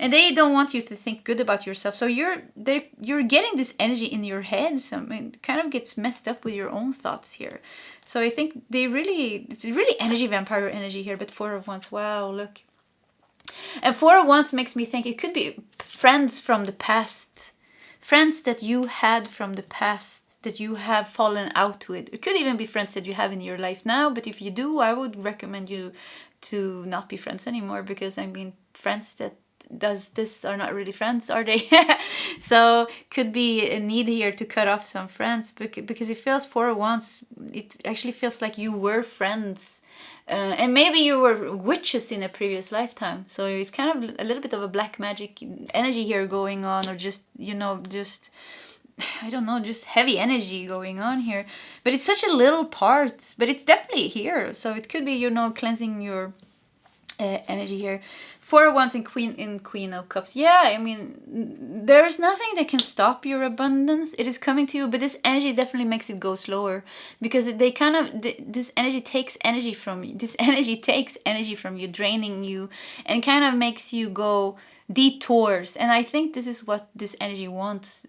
And they don't want you to think good about yourself. So you're getting this energy in your head. So I mean, it kind of gets messed up with your own thoughts here. So I think it's really energy, vampire energy here. But 4 of Wands, wow, look. And 4 of Wands makes me think it could be friends from the past. Friends that you had from the past that you have fallen out with. It could even be friends that you have in your life now. But if you do, I would recommend you to not be friends anymore. Because I mean, friends that does this are not really friends, are they? So could be a need here to cut off some friends, because it feels 4 of Wands, it actually feels like you were friends, and maybe you were witches in a previous lifetime. So it's kind of a little bit of a black magic energy here going on, or just, you know, just I don't know, just heavy energy going on here. But it's such a little part, but it's definitely here. So it could be, you know, cleansing your energy here. 4 of Wands and Queen of Cups. Yeah, I mean, there's nothing that can stop your abundance. It is coming to you, but this energy definitely makes it go slower, because this energy takes energy from you. This energy takes energy from you, draining you, and kind of makes you go detours. And I think this is what this energy wants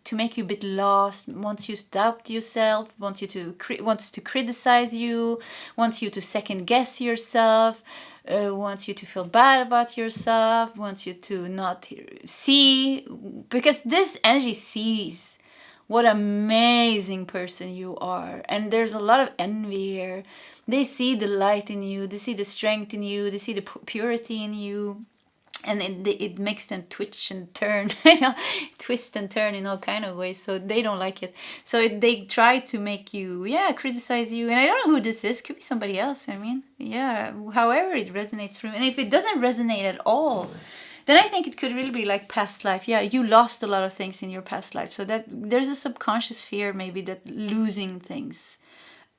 to make you a bit lost, wants you to doubt yourself, wants to criticize you, wants you to second guess yourself, wants you to feel bad about yourself, wants you to not see, because this energy sees what amazing person you are. And there's a lot of envy here. They see the light in you, they see the strength in you, they see the purity in you. And it makes them twitch and turn, twist and turn in all kind of ways. So they don't like it. So they try to make you, criticize you. And I don't know who this is. Could be somebody else. I mean, however it resonates for me. And if it doesn't resonate at all, then I think it could really be like past life. Yeah, you lost a lot of things in your past life. So that there's a subconscious fear maybe that losing things.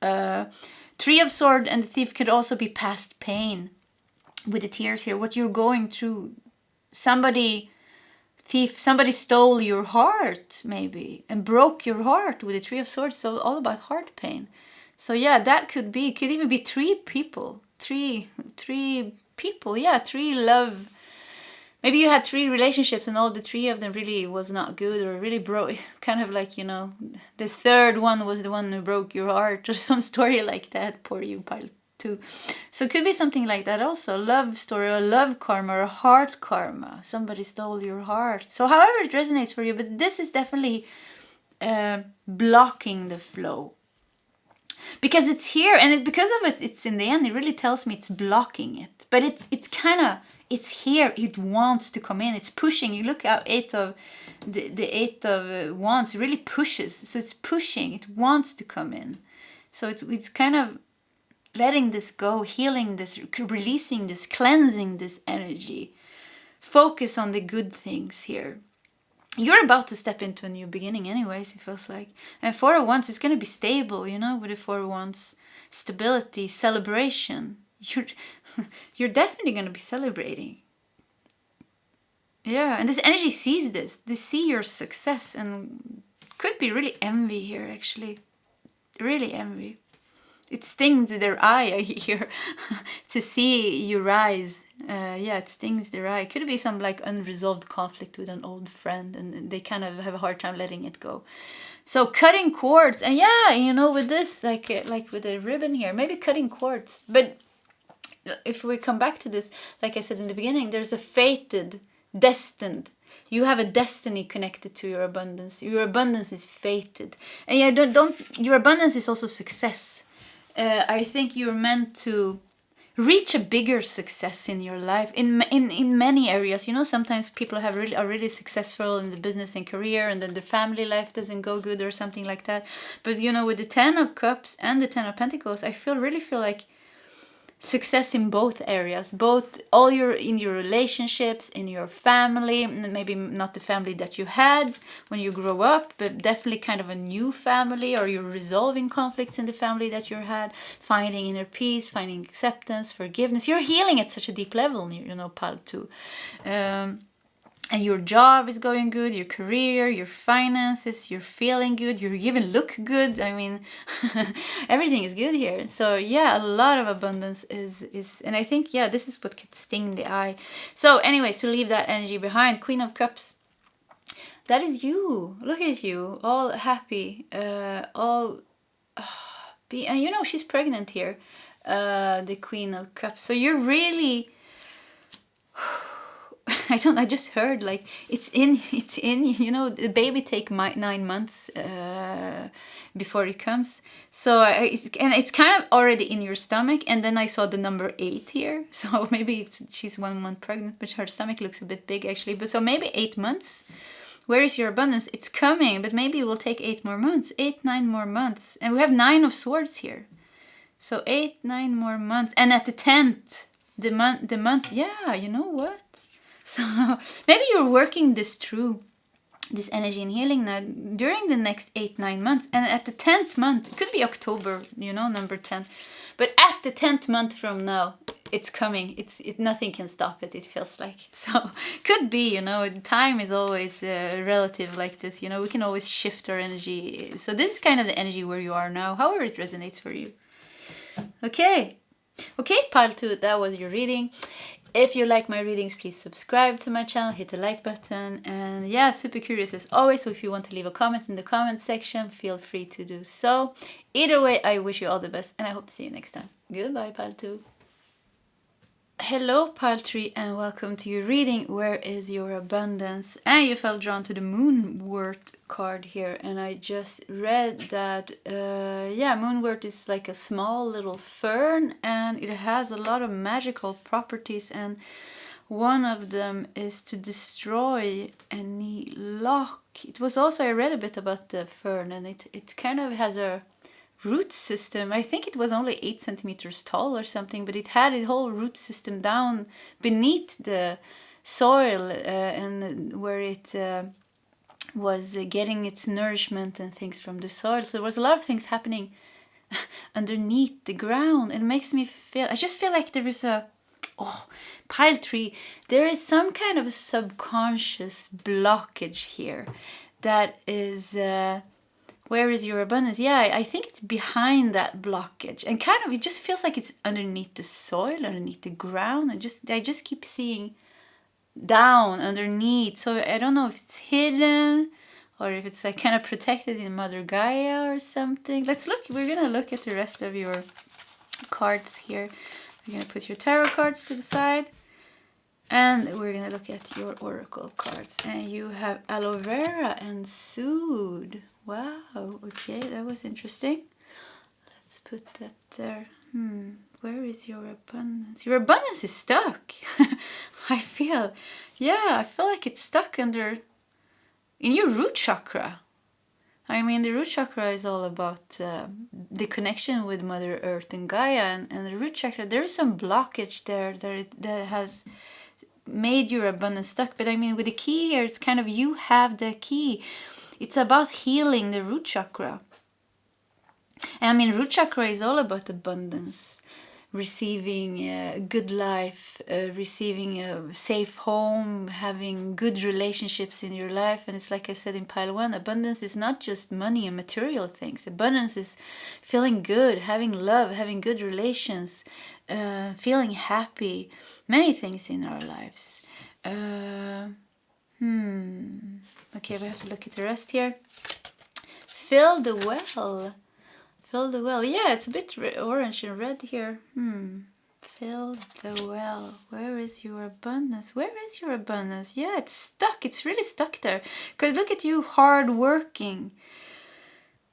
Three of Swords and the Thief could also be past pain. With the tears here, what you're going through, somebody stole your heart maybe and broke your heart with the Three of Swords. So all about heart pain. So yeah, that could even be three people, three people. Yeah, three love. Maybe you had three relationships and all the three of them really was not good or really broke. Kind of like, the third one was the one who broke your heart or some story like that. Poor you, pilot. Too. So it could be something like that also. A love story, a love karma, or a heart karma. Somebody stole your heart. So however it resonates for you, but this is definitely blocking the flow. Because it's here, and because of it, it's in the end, it really tells me it's blocking it. But it's here, it wants to come in, it's pushing. You look at the Eight of Wands, it really pushes. So it's pushing, it wants to come in. So it's kind of letting this go, healing this, releasing this, cleansing this energy. Focus on the good things here. You're about to step into a new beginning anyways, it feels like. And Four of Wands is going to be stable, with the Four of Wands. Stability, celebration. You're definitely going to be celebrating. Yeah, and this energy sees this. They see your success and could be really envy here, actually. Really envy. It stings their eye, I hear, to see you rise. It stings their eye. Could be some like unresolved conflict with an old friend, and they kind of have a hard time letting it go. So cutting cords, and with this, like with the ribbon here, maybe cutting cords. But if we come back to this, like I said in the beginning, there's a fated, destined. You have a destiny connected to your abundance. Your abundance is fated, and your abundance is also success. I think you're meant to reach a bigger success in your life in many areas. Sometimes people are really successful in the business and career, and then the family life doesn't go good or something like that. But with the Ten of Cups and the Ten of Pentacles, I really feel like success in both areas, in your relationships, in your family, maybe not the family that you had when you grew up, but definitely kind of a new family, or you're resolving conflicts in the family that you had, finding inner peace, finding acceptance, forgiveness. You're healing at such a deep level, Pal too. And your job is going good, your career, your finances, you're feeling good, you even look good. I mean, everything is good here. So yeah, a lot of abundance is, and I think, this is what could sting the eye. So anyways, to leave that energy behind, Queen of Cups, that is you. Look at you, all happy, and she's pregnant here, the Queen of Cups. So you're really... I just heard like it's in the baby take 9 months before it comes. So it's kind of already in your stomach, and then I saw the number 8 here. So maybe she's 1 month pregnant, but her stomach looks a bit big actually. But so maybe 8 months. Where is your abundance? It's coming, but maybe it will take 8 more months, 9 more months. And we have 9 of Swords here. So 8, 9 more months. And at the 10th, the month, you know what? So maybe you're working this through, this energy and healing now during the next 8, 9 months. And at the 10th month, it could be October, number 10. But at the 10th month from now, it's coming. Nothing can stop it, it feels like. So could be, time is always relative like this. We can always shift our energy. So this is kind of the energy where you are now, however it resonates for you. Okay, pile 2, that was your reading. If you like my readings, please subscribe to my channel, hit the like button, and super curious as always. So if you want to leave a comment in the comment section, feel free to do so. Either way, I wish you all the best, and I hope to see you next time. Goodbye, pile 2. Hello, Paltry, and welcome to your reading. Where is your abundance? And you felt drawn to the Moonworth card here, and I just read that, Moonworth is like a small little fern, and it has a lot of magical properties, and one of them is to destroy any lock. It was also, I read a bit about the fern, and it kind of has a root system. I think it was only 8 centimeters tall or something, but it had a whole root system down beneath the soil, and where it was getting its nourishment and things from the soil. So there was a lot of things happening underneath the ground. It makes me feel, I just feel like there is a, Paltry, there is some kind of a subconscious blockage here that is, where is your abundance? Yeah, I think it's behind that blockage, and kind of it just feels like it's underneath the soil, underneath the ground. I just keep seeing down underneath. So I don't know if it's hidden or if it's like kind of protected in Mother Gaia or something. Let's look. We're gonna look at the rest of your cards here. We're gonna put your tarot cards to the side, and we're gonna look at your oracle cards. And you have aloe vera and soothe. Wow, okay, that was interesting. Let's put that there. Where is your abundance? Your abundance is stuck. I feel like it's stuck in your root chakra. I mean, the root chakra is all about the connection with Mother Earth and Gaia, and the root chakra, there is some blockage there that has made your abundance stuck. But I mean, with the key here, it's kind of, you have the key. It's about healing the root chakra. And I mean, root chakra is all about abundance, receiving a good life, receiving a safe home, having good relationships in your life. And it's like I said in pile 1, abundance is not just money and material things. Abundance is feeling good, having love, having good relations, feeling happy, many things in our lives. Okay, we have to look at the rest here. Fill the well. Fill the well. Yeah, it's a bit orange and red here. Fill the well. Where is your abundance? Where is your abundance? Yeah, it's stuck. It's really stuck there. Because look at you, hard working.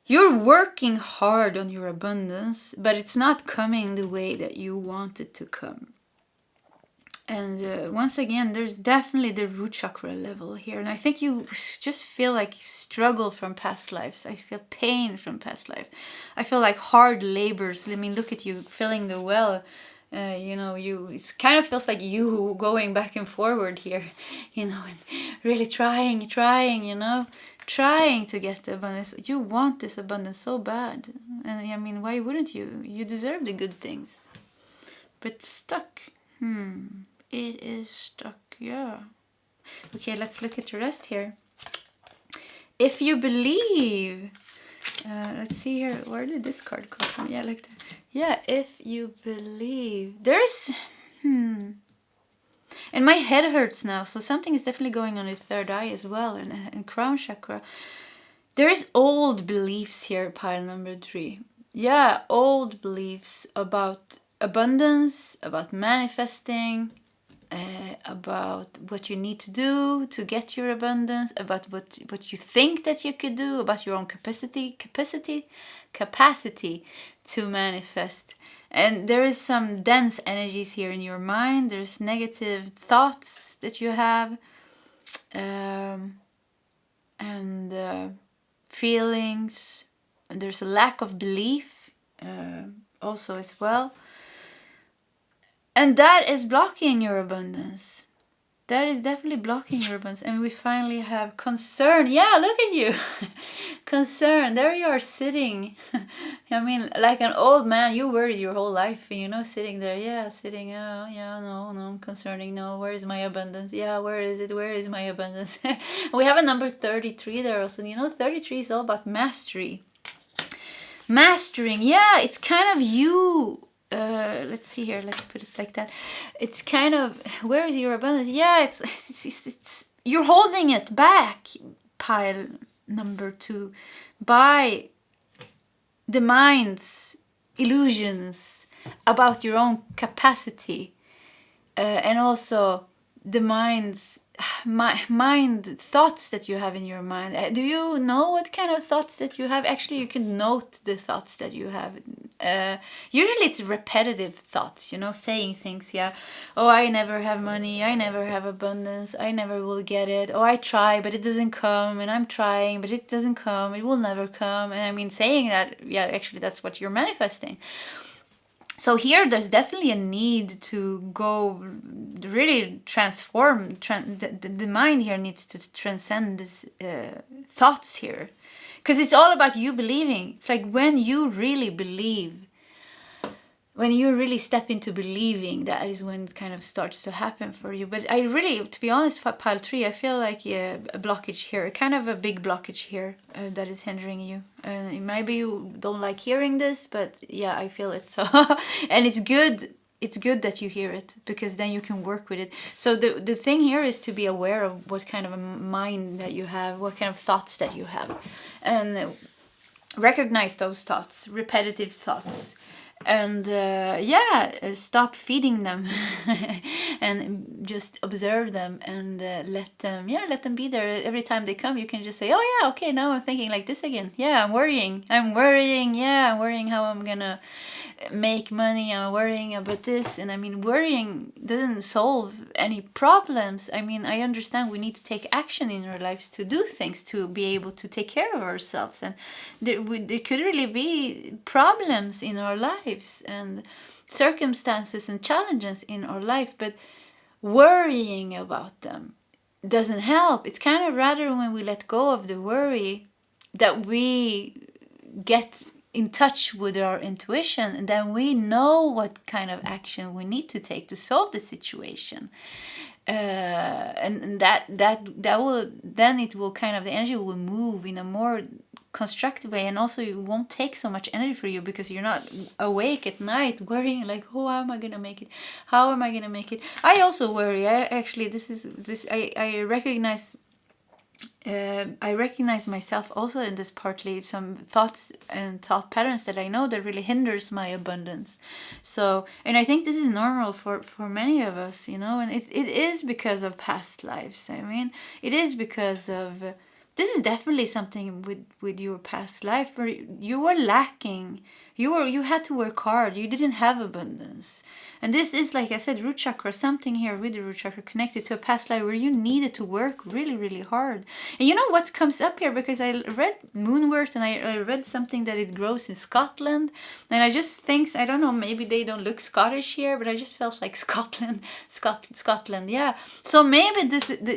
You're working hard on your abundance, but it's not coming the way that you want it to come. And once again, there's definitely the root chakra level here. And I think you just feel like you struggle from past lives. I feel pain from past life. I feel like hard labors. I mean, look at you filling the well. It kind of feels like you going back and forward here, and really trying, trying to get the abundance. You want this abundance so bad. And I mean, why wouldn't you? You deserve the good things. But stuck. It is stuck, yeah. Okay, let's look at the rest here. If you believe, let's see here, where did this card come from? Yeah, like that. Yeah, if you believe. There's, and my head hurts now, so something is definitely going on in third eye as well, and crown chakra. There is old beliefs here, pile number 3. Yeah, old beliefs about abundance, about manifesting, about what you need to do to get your abundance, about what you think that you could do, about your own capacity to manifest. And there is some dense energies here in your mind. There's negative thoughts that you have, and feelings. And there's a lack of belief also as well. And that is blocking your abundance. That is definitely blocking your abundance. And we finally have concern. Yeah, look at you. Concern. There you are sitting. I mean, like an old man, you worried your whole life. Sitting there. Yeah, sitting. Oh, yeah, no, I'm concerning. No, where is my abundance? Yeah, where is it? Where is my abundance? We have a number 33 there also. 33 is all about mastery. Mastering. Yeah, it's kind of you. Let's see here, let's put it like that. It's kind of, where is your abundance? Yeah, it's you're holding it back, pile number 2, by the mind's illusions about your own capacity and also the mind thoughts that you have in your mind. Do you know what kind of thoughts that you have? Actually, you can note the thoughts that you have. Usually it's repetitive thoughts, you know, saying things. Yeah, oh, I never have money, I never have abundance, I never will get it. Oh, I try but it doesn't come, and I'm trying but it doesn't come, it will never come. And I mean, saying that, yeah, actually that's what you're manifesting. So here there's definitely a need to go really transform. The mind here needs to transcend this thoughts here. Because it's all about you believing. It's like when you really believe, when you really step into believing, that is when it kind of starts to happen for you. But I really, to be honest, for pile 3, I feel like a blockage here, kind of a big blockage here that is hindering you. Maybe you don't like hearing this, but yeah, I feel it. So, and it's good. It's good that you hear it, because then you can work with it. So the thing here is to be aware of what kind of a mind that you have, what kind of thoughts that you have, and recognize those thoughts, repetitive thoughts. And stop feeding them and just observe them, and let them be there. Every time they come, you can just say, oh yeah, okay, now I'm thinking like this again. Yeah, I'm worrying, yeah, I'm worrying how I'm gonna make money, I'm worrying about this. And I mean, worrying doesn't solve any problems. I mean, I understand we need to take action in our lives to do things, to be able to take care of ourselves, and there could really be problems in our lives and circumstances and challenges in our life, but worrying about them doesn't help. It's kind of rather when we let go of the worry that we get in touch with our intuition, and then we know what kind of action we need to take to solve the situation. And that will, then it will kind of, the energy will move in a more constructive way, and also it won't take so much energy for you, because you're not awake at night worrying like, oh, how am I gonna make it, how am I gonna make it. I also worry. I recognize myself also in this, partly some thoughts and thought patterns that I know that really hinders my abundance. So, and I think this is normal for many of us, you know, and it is because of past lives. I mean, it is because of this is definitely something with your past life where you were lacking. You had to work hard. You didn't have abundance. And this is, like I said, root chakra, something here with the root chakra connected to a past life where you needed to work really, really hard. And you know what comes up here? Because I read Moonworth, and I read something that it grows in Scotland. And I just think, I don't know, maybe they don't look Scottish here, but I just felt like Scotland, yeah. So maybe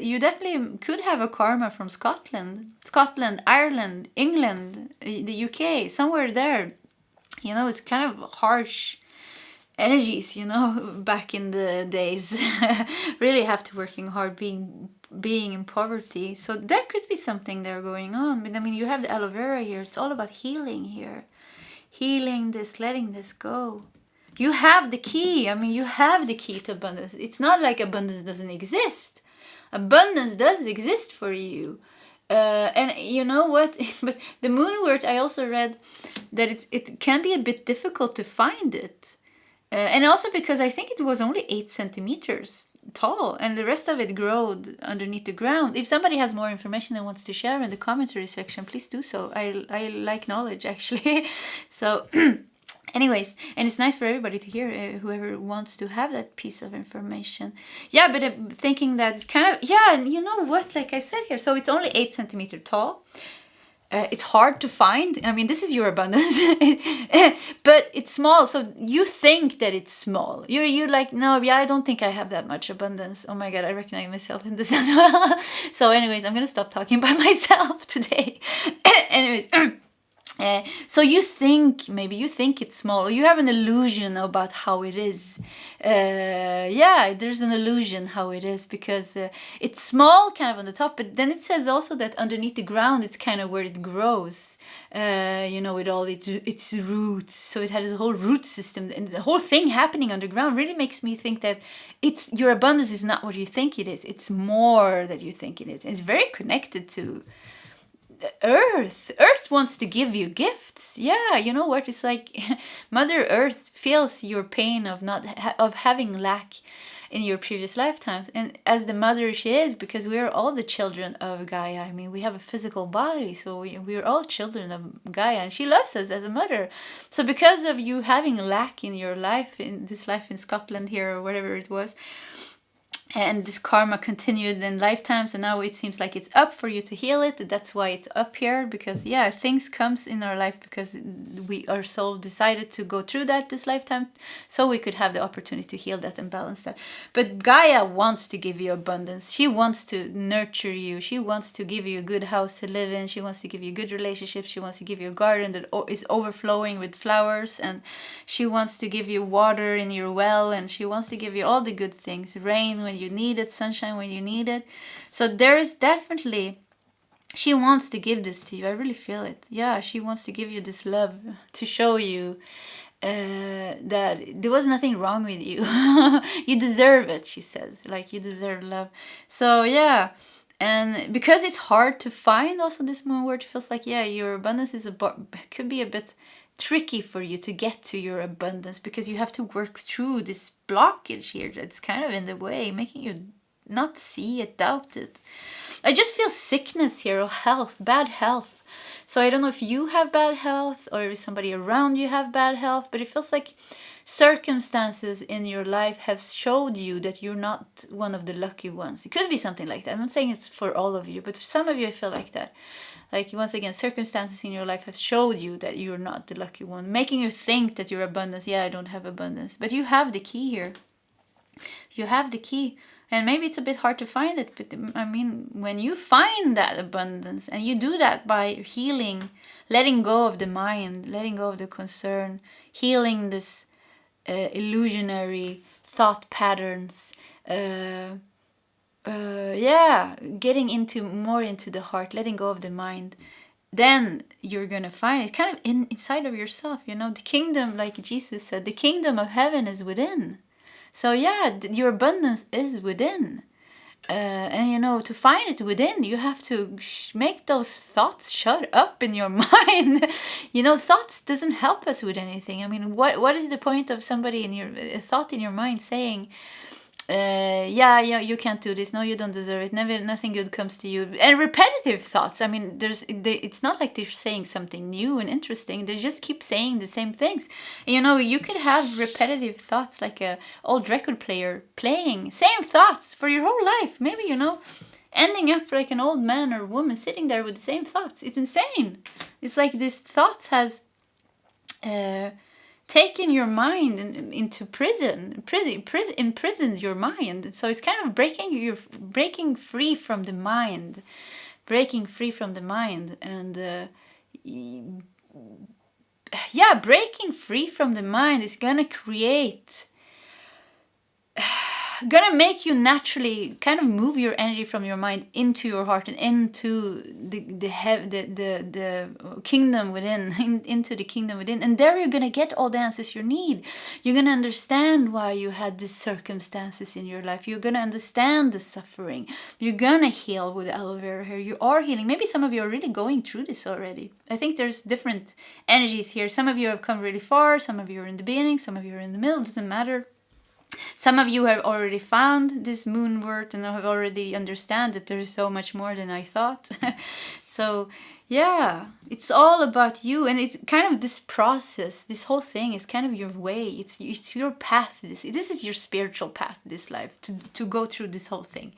you definitely could have a karma from Scotland, Ireland, England, the UK, somewhere there. You know, it's kind of harsh energies, you know, back in the days. Really have to working hard, being in poverty. So there could be something there going on. But I mean, you have the aloe vera here. It's all about healing here. Healing this, letting this go. You have the key. I mean, you have the key to abundance. It's not like abundance doesn't exist. Abundance does exist for you. And you know what? But the Moonworth, I also read that it can be a bit difficult to find it. And also because I think it was only 8 centimeters tall, and the rest of it growed underneath the ground. If somebody has more information and wants to share in the commentary section, please do so. I like knowledge, actually. So anyways, and it's nice for everybody to hear, whoever wants to have that piece of information. Yeah, but thinking that it's kind of, yeah, and you know what, like I said here, so it's only 8 centimeters tall. It's hard to find. I mean, this is your abundance, but it's small. So you think that it's small. You're like, no, yeah, I don't think I have that much abundance. Oh my God, I recognize myself in this as well. So anyways, I'm going to stop talking by myself today. Anyways, so maybe you think it's small. You have an illusion about how it is. Yeah, there's an illusion how it is, because it's small kind of on the top, but then it says also that underneath the ground, it's kind of where it grows, you know, with all its roots. So it has a whole root system, and the whole thing happening underground really makes me think that your abundance is not what you think it is. It's more that you think it is. It's very connected to Earth wants to give you gifts. Yeah, you know what, it's like Mother Earth feels your pain of having lack, in your previous lifetimes. And as the mother she is, because we are all the children of Gaia. I mean, we have a physical body, so we are all children of Gaia, and she loves us as a mother. So because of you having lack in your life, in this life in Scotland here or wherever it was, and this karma continued in lifetimes, and now it seems like it's up for you to heal it. That's why it's up here, because yeah, things comes in our life because our soul decided to go through that this lifetime, so we could have the opportunity to heal that and balance that. But Gaia wants to give you abundance. She wants to nurture you. She wants to give you a good house to live in. She wants to give you good relationships. She wants to give you a garden that is overflowing with flowers, and she wants to give you water in your well, and she wants to give you all the good things, rain when you need it, sunshine when you need it. So there is definitely, she wants to give this to you. I really feel it. Yeah, she wants to give you this love, to show you that there was nothing wrong with you. You deserve it, she says. Like, you deserve love. So yeah, and because it's hard to find also this Moonworth, it feels like, yeah, your abundance is could be a bit tricky for you to get to your abundance, because you have to work through this blockage here that's kind of in the way, making you not see it, doubt it. I just feel sickness here, or health, bad health. So I don't know if you have bad health or if somebody around you have bad health, but it feels like circumstances in your life have showed you that you're not one of the lucky ones. It could be something like that. I'm not saying it's for all of you, but for some of you I feel like that. Like, once again, circumstances in your life have showed you that you're not the lucky one, making you think that you're abundance. Yeah, I don't have abundance. But you have the key here. You have the key. And maybe it's a bit hard to find it, but I mean, when you find that abundance, and you do that by healing, letting go of the mind, letting go of the concern, healing this illusionary thought patterns, getting more into the heart, letting go of the mind, then you're gonna find it kind of inside of yourself. You know, the kingdom, like Jesus said, the kingdom of heaven is within. So yeah, your abundance is within. And you know, to find it within, you have to make those thoughts shut up in your mind. You know, thoughts doesn't help us with anything. I mean, what is the point of somebody a thought in your mind saying, yeah, you can't do this. No, you don't deserve it. Nothing good comes to you. And repetitive thoughts. I mean, it's not like they're saying something new and interesting. They just keep saying the same things. And, you know, you could have repetitive thoughts, like a old record player playing same thoughts for your whole life. Maybe, you know, ending up like an old man or woman sitting there with the same thoughts. It's insane. It's like this thoughts has taken your mind into imprisoned your mind. So it's kind of breaking free from the mind, and breaking free from the mind is gonna make you naturally kind of move your energy from your mind into your heart and into the kingdom within, into the kingdom within. And there you're gonna get all the answers you need. You're gonna understand why you had these circumstances in your life. You're gonna understand the suffering. You're gonna heal with aloe vera here. You are healing. Maybe some of you are really going through this already. I think there's different energies here. Some of you have come really far. Some of you are in the beginning. Some of you are in the middle. It doesn't matter. Some of you have already found this Moonworth and have already understand that there's so much more than I thought. So yeah, it's all about you, and it's kind of this process. This whole thing is kind of your way. It's your path. This is your spiritual path. This life to go through this whole thing,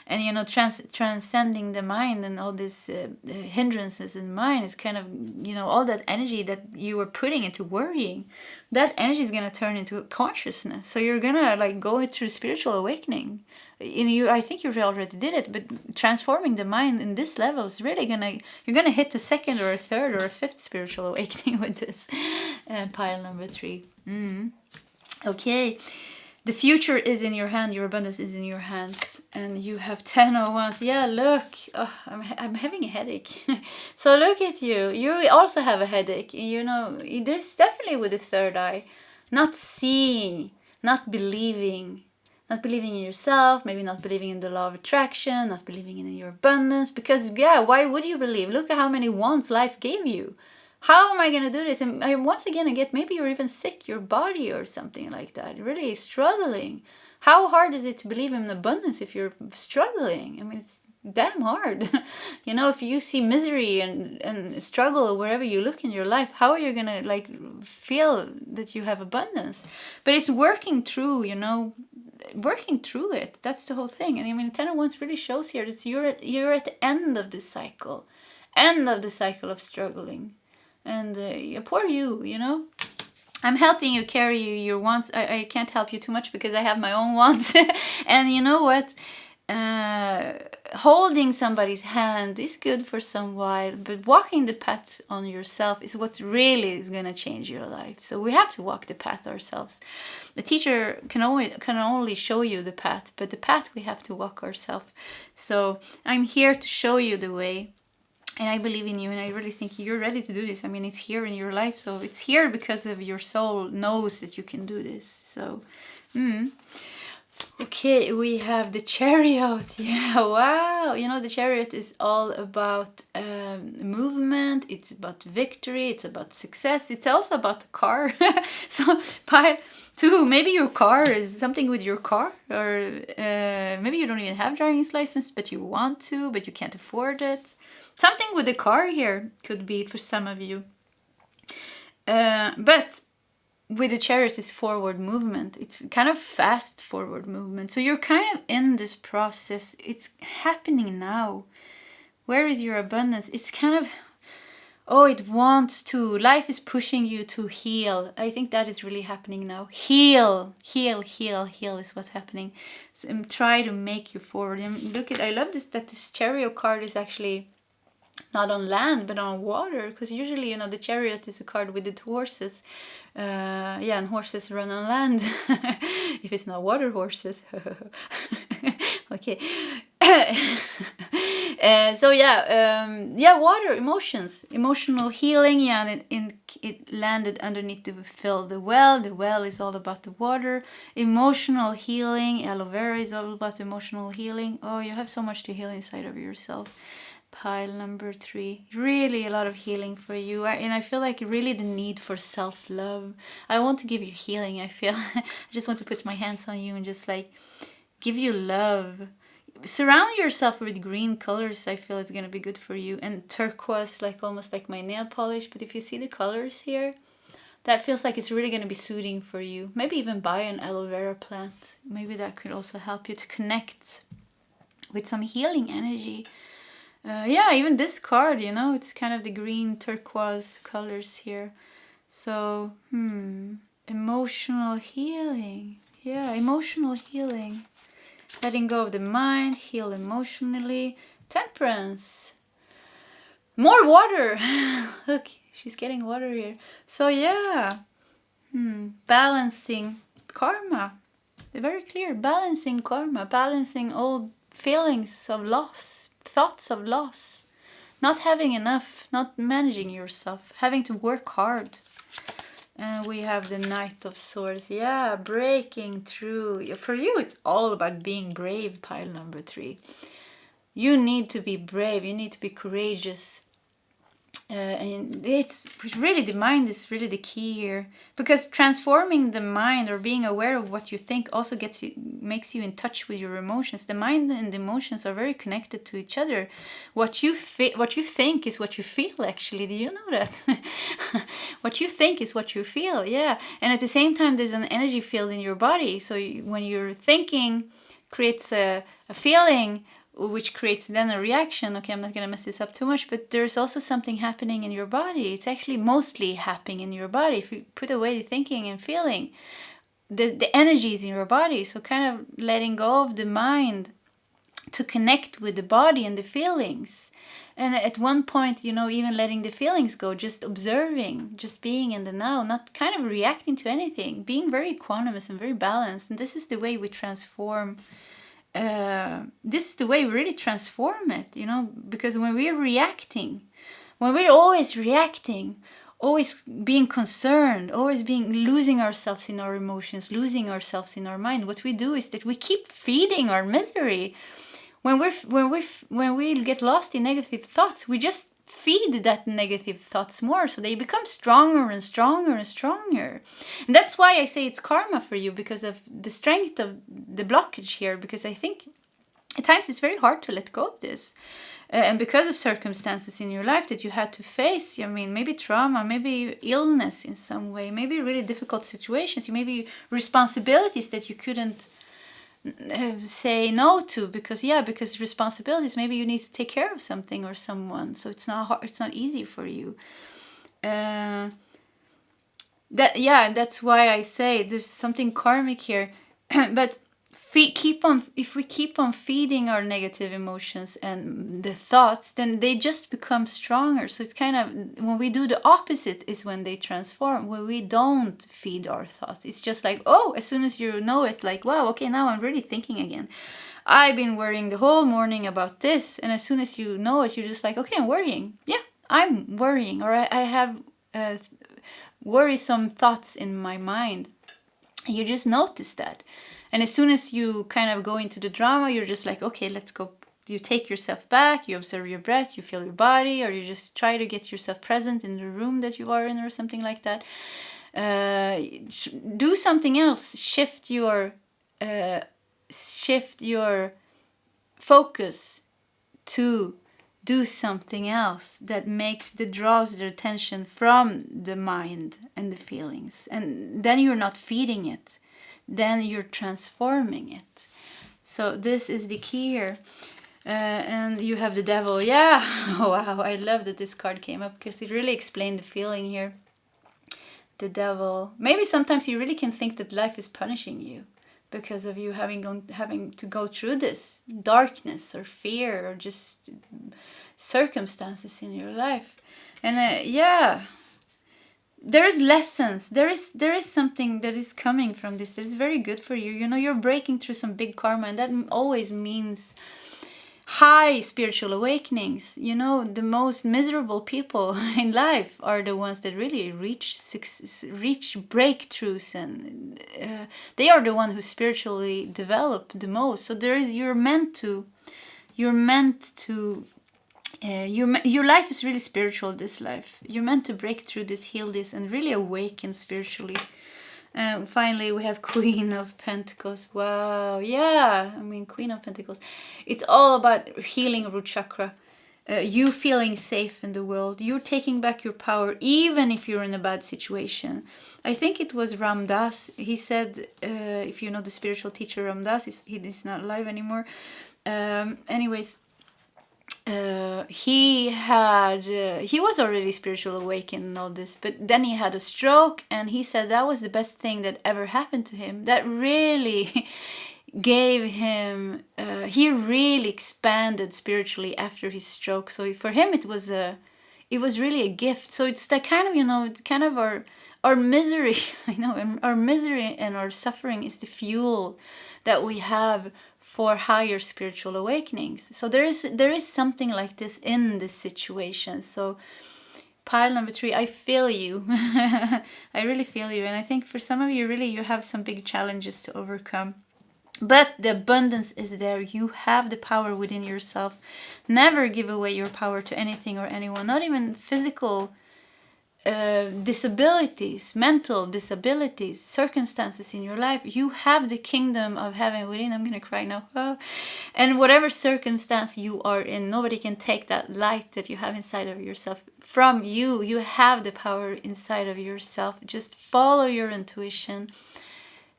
and you know, transcending the mind and all these hindrances in mind is kind of, you know, all that energy that you were putting into worrying. That energy is gonna turn into consciousness. So you're gonna like go through spiritual awakening. I think you already did it, but transforming the mind in this level is really you're gonna hit a second or a third or a fifth spiritual awakening with this pile number 3. Okay, the future is in your hand. Your abundance is in your hands, and you have 10 of Wands. Yeah, look, I'm having a headache. So look at you. You also have a headache. You know, there's definitely with the third eye, not seeing, not believing in yourself, maybe not believing in the law of attraction, not believing in your abundance, because yeah, why would you believe? Look at how many wands life gave you. How am I going to do this? And once again, maybe you're even sick, your body or something like that, really struggling. How hard is it to believe in abundance if you're struggling? I mean, it's damn hard. You know, if you see misery and struggle wherever you look in your life, how are you gonna like feel that you have abundance? But it's working through, you know, working through it. That's the whole thing. And I mean, Ten of Wands really shows here that you're at the end of the cycle of struggling. And poor you know. I'm helping you carry your wands. I can't help you too much because I have my own wands. And you know what? Holding somebody's hand is good for some while, but walking the path on yourself is what really is going to change your life. So we have to walk the path ourselves. The teacher can only show you the path, but the path we have to walk ourselves. So I'm here to show you the way. And I believe in you, and I really think you're ready to do this. I mean, it's here in your life, so it's here because of your soul knows that you can do this. So, okay, we have the Chariot. Yeah, wow. You know, the Chariot is all about movement. It's about victory. It's about success. It's also about the car. So, pile 2, maybe your car is something with your car, or maybe you don't even have driving license, but you want to, but you can't afford it. Something with the car here could be for some of you. But with the Chariot is forward movement. It's kind of fast forward movement. So you're kind of in this process. It's happening now. Where is your abundance? It's kind of, it wants to. Life is pushing you to heal. I think that is really happening now. Heal is what's happening. So try to make you forward. And look I love this, that this Chariot card is actually not on land but on water, because usually, you know, the Chariot is a card with the horses, and horses run on land. If it's not water horses. Okay. Water, emotional healing, and it landed underneath the fill the well is all about the water. Emotional healing, aloe vera is all about emotional healing. You have so much to heal inside of yourself. Pile number 3, really a lot of healing for you, and I feel like really the need for self-love. I want to give you healing. I feel I just want to put my hands on you and just like give you love. Surround yourself with green colors. I feel it's gonna be good for you, and turquoise, like almost like my nail polish. But if you see the colors here, that feels like it's really gonna be soothing for you. Maybe even buy an aloe vera plant. Maybe that could also help you to connect with some healing energy. Even this card, you know, it's kind of the green turquoise colors here. So, emotional healing. Yeah, emotional healing. Letting go of the mind, heal emotionally. Temperance. More water. Look, she's getting water here. So, balancing karma. Very clear. Balancing karma. Balancing old feelings of loss. Thoughts of loss, not having enough, not managing yourself, having to work hard. And we have the Knight of Swords. Yeah, breaking through. For you, it's all about being brave, pile number 3. You need to be brave. You need to be courageous. And it's really, the mind is really the key here, because transforming the mind or being aware of what you think also makes you in touch with your emotions. The mind and the emotions are very connected to each other. What you think is what you feel, actually. Do you know that? What you think is what you feel, yeah. And at the same time, there's an energy field in your body. So when you're thinking, creates a feeling, which creates then a reaction. Okay, I'm not going to mess this up too much, but there's also something happening in your body. It's actually mostly happening in your body. If you put away the thinking and feeling, the energy is in your body. So kind of letting go of the mind to connect with the body and the feelings. And at one point, you know, even letting the feelings go, just observing, just being in the now, not kind of reacting to anything, being very equanimous and very balanced. And this is the way we transform. This is the way we really transform it, you know, because when we're always reacting, always being concerned, always losing ourselves in our emotions, losing ourselves in our mind, what we do is that we keep feeding our misery. When we get lost in negative thoughts, we just feed that negative thoughts more, so they become stronger and stronger and stronger. And that's why I say it's karma for you, because of the strength of the blockage here, because I think at times it's very hard to let go of this. And because of circumstances in your life that you had to face, I mean, maybe trauma, maybe illness in some way, maybe really difficult situations, maybe responsibilities that you couldn't say no to, because responsibilities, maybe you need to take care of something or someone, so it's not hard, it's not easy for you. That's why I say there's something karmic here. But if we keep on feeding our negative emotions and the thoughts, then they just become stronger. So it's kind of, when we do the opposite is when they transform, when we don't feed our thoughts. It's just like, oh, as soon as you know it, like, wow, okay, now I'm really thinking again. I've been worrying the whole morning about this. And as soon as you know it, you're just like, okay, I'm worrying. Yeah, I'm worrying. Or I have worrisome thoughts in my mind. And you just notice that. And as soon as you kind of go into the drama, you're just like, okay, let's go. You take yourself back, you observe your breath, you feel your body, or you just try to get yourself present in the room that you are in or something like that. Do something else. Shift your focus to do something else that draws the attention from the mind and the feelings. And then you're not feeding it. Then you're transforming it. So this is the key here. And you have the devil. Yeah. Wow. I love that this card came up, because it really explained the feeling here. The devil. Maybe sometimes you really can think that life is punishing you because of you having to go through this darkness or fear or just circumstances in your life. And there is lessons. There is something that is coming from this that is very good for you. You know, you're breaking through some big karma, and that always means high spiritual awakenings. You know, the most miserable people in life are the ones that really reach breakthroughs, and they are the ones who spiritually develop the most. So you're meant to your life is really spiritual, this life. You're meant to break through this, heal this, and really awaken spiritually. Finally, we have Queen of Pentacles. Wow, yeah, I mean, Queen of Pentacles. It's all about healing root chakra. You feeling safe in the world. You're taking back your power, even if you're in a bad situation. I think it was Ram Dass. He said, if you know the spiritual teacher Ram Dass, he's not alive anymore. Anyways, he was already spiritual awakened and all this, but then he had a stroke, and he said that was the best thing that ever happened to him. That really gave him he really expanded spiritually after his stroke. So for him it was really a gift. So it's that kind of, you know, kind of our misery. I know our misery and our suffering is the fuel that we have for higher spiritual awakenings. So there is something like this in this situation. So pile number 3, I feel you. I really feel you. And I think for some of you, really, you have some big challenges to overcome. But the abundance is there. You have the power within yourself. Never give away your power to anything or anyone, not even physical disabilities, mental disabilities, circumstances in your life. You have the kingdom of heaven within. I'm gonna cry now. Oh. And whatever circumstance you are in, nobody can take that light that you have inside of yourself from you. You have the power inside of yourself. Just follow your intuition.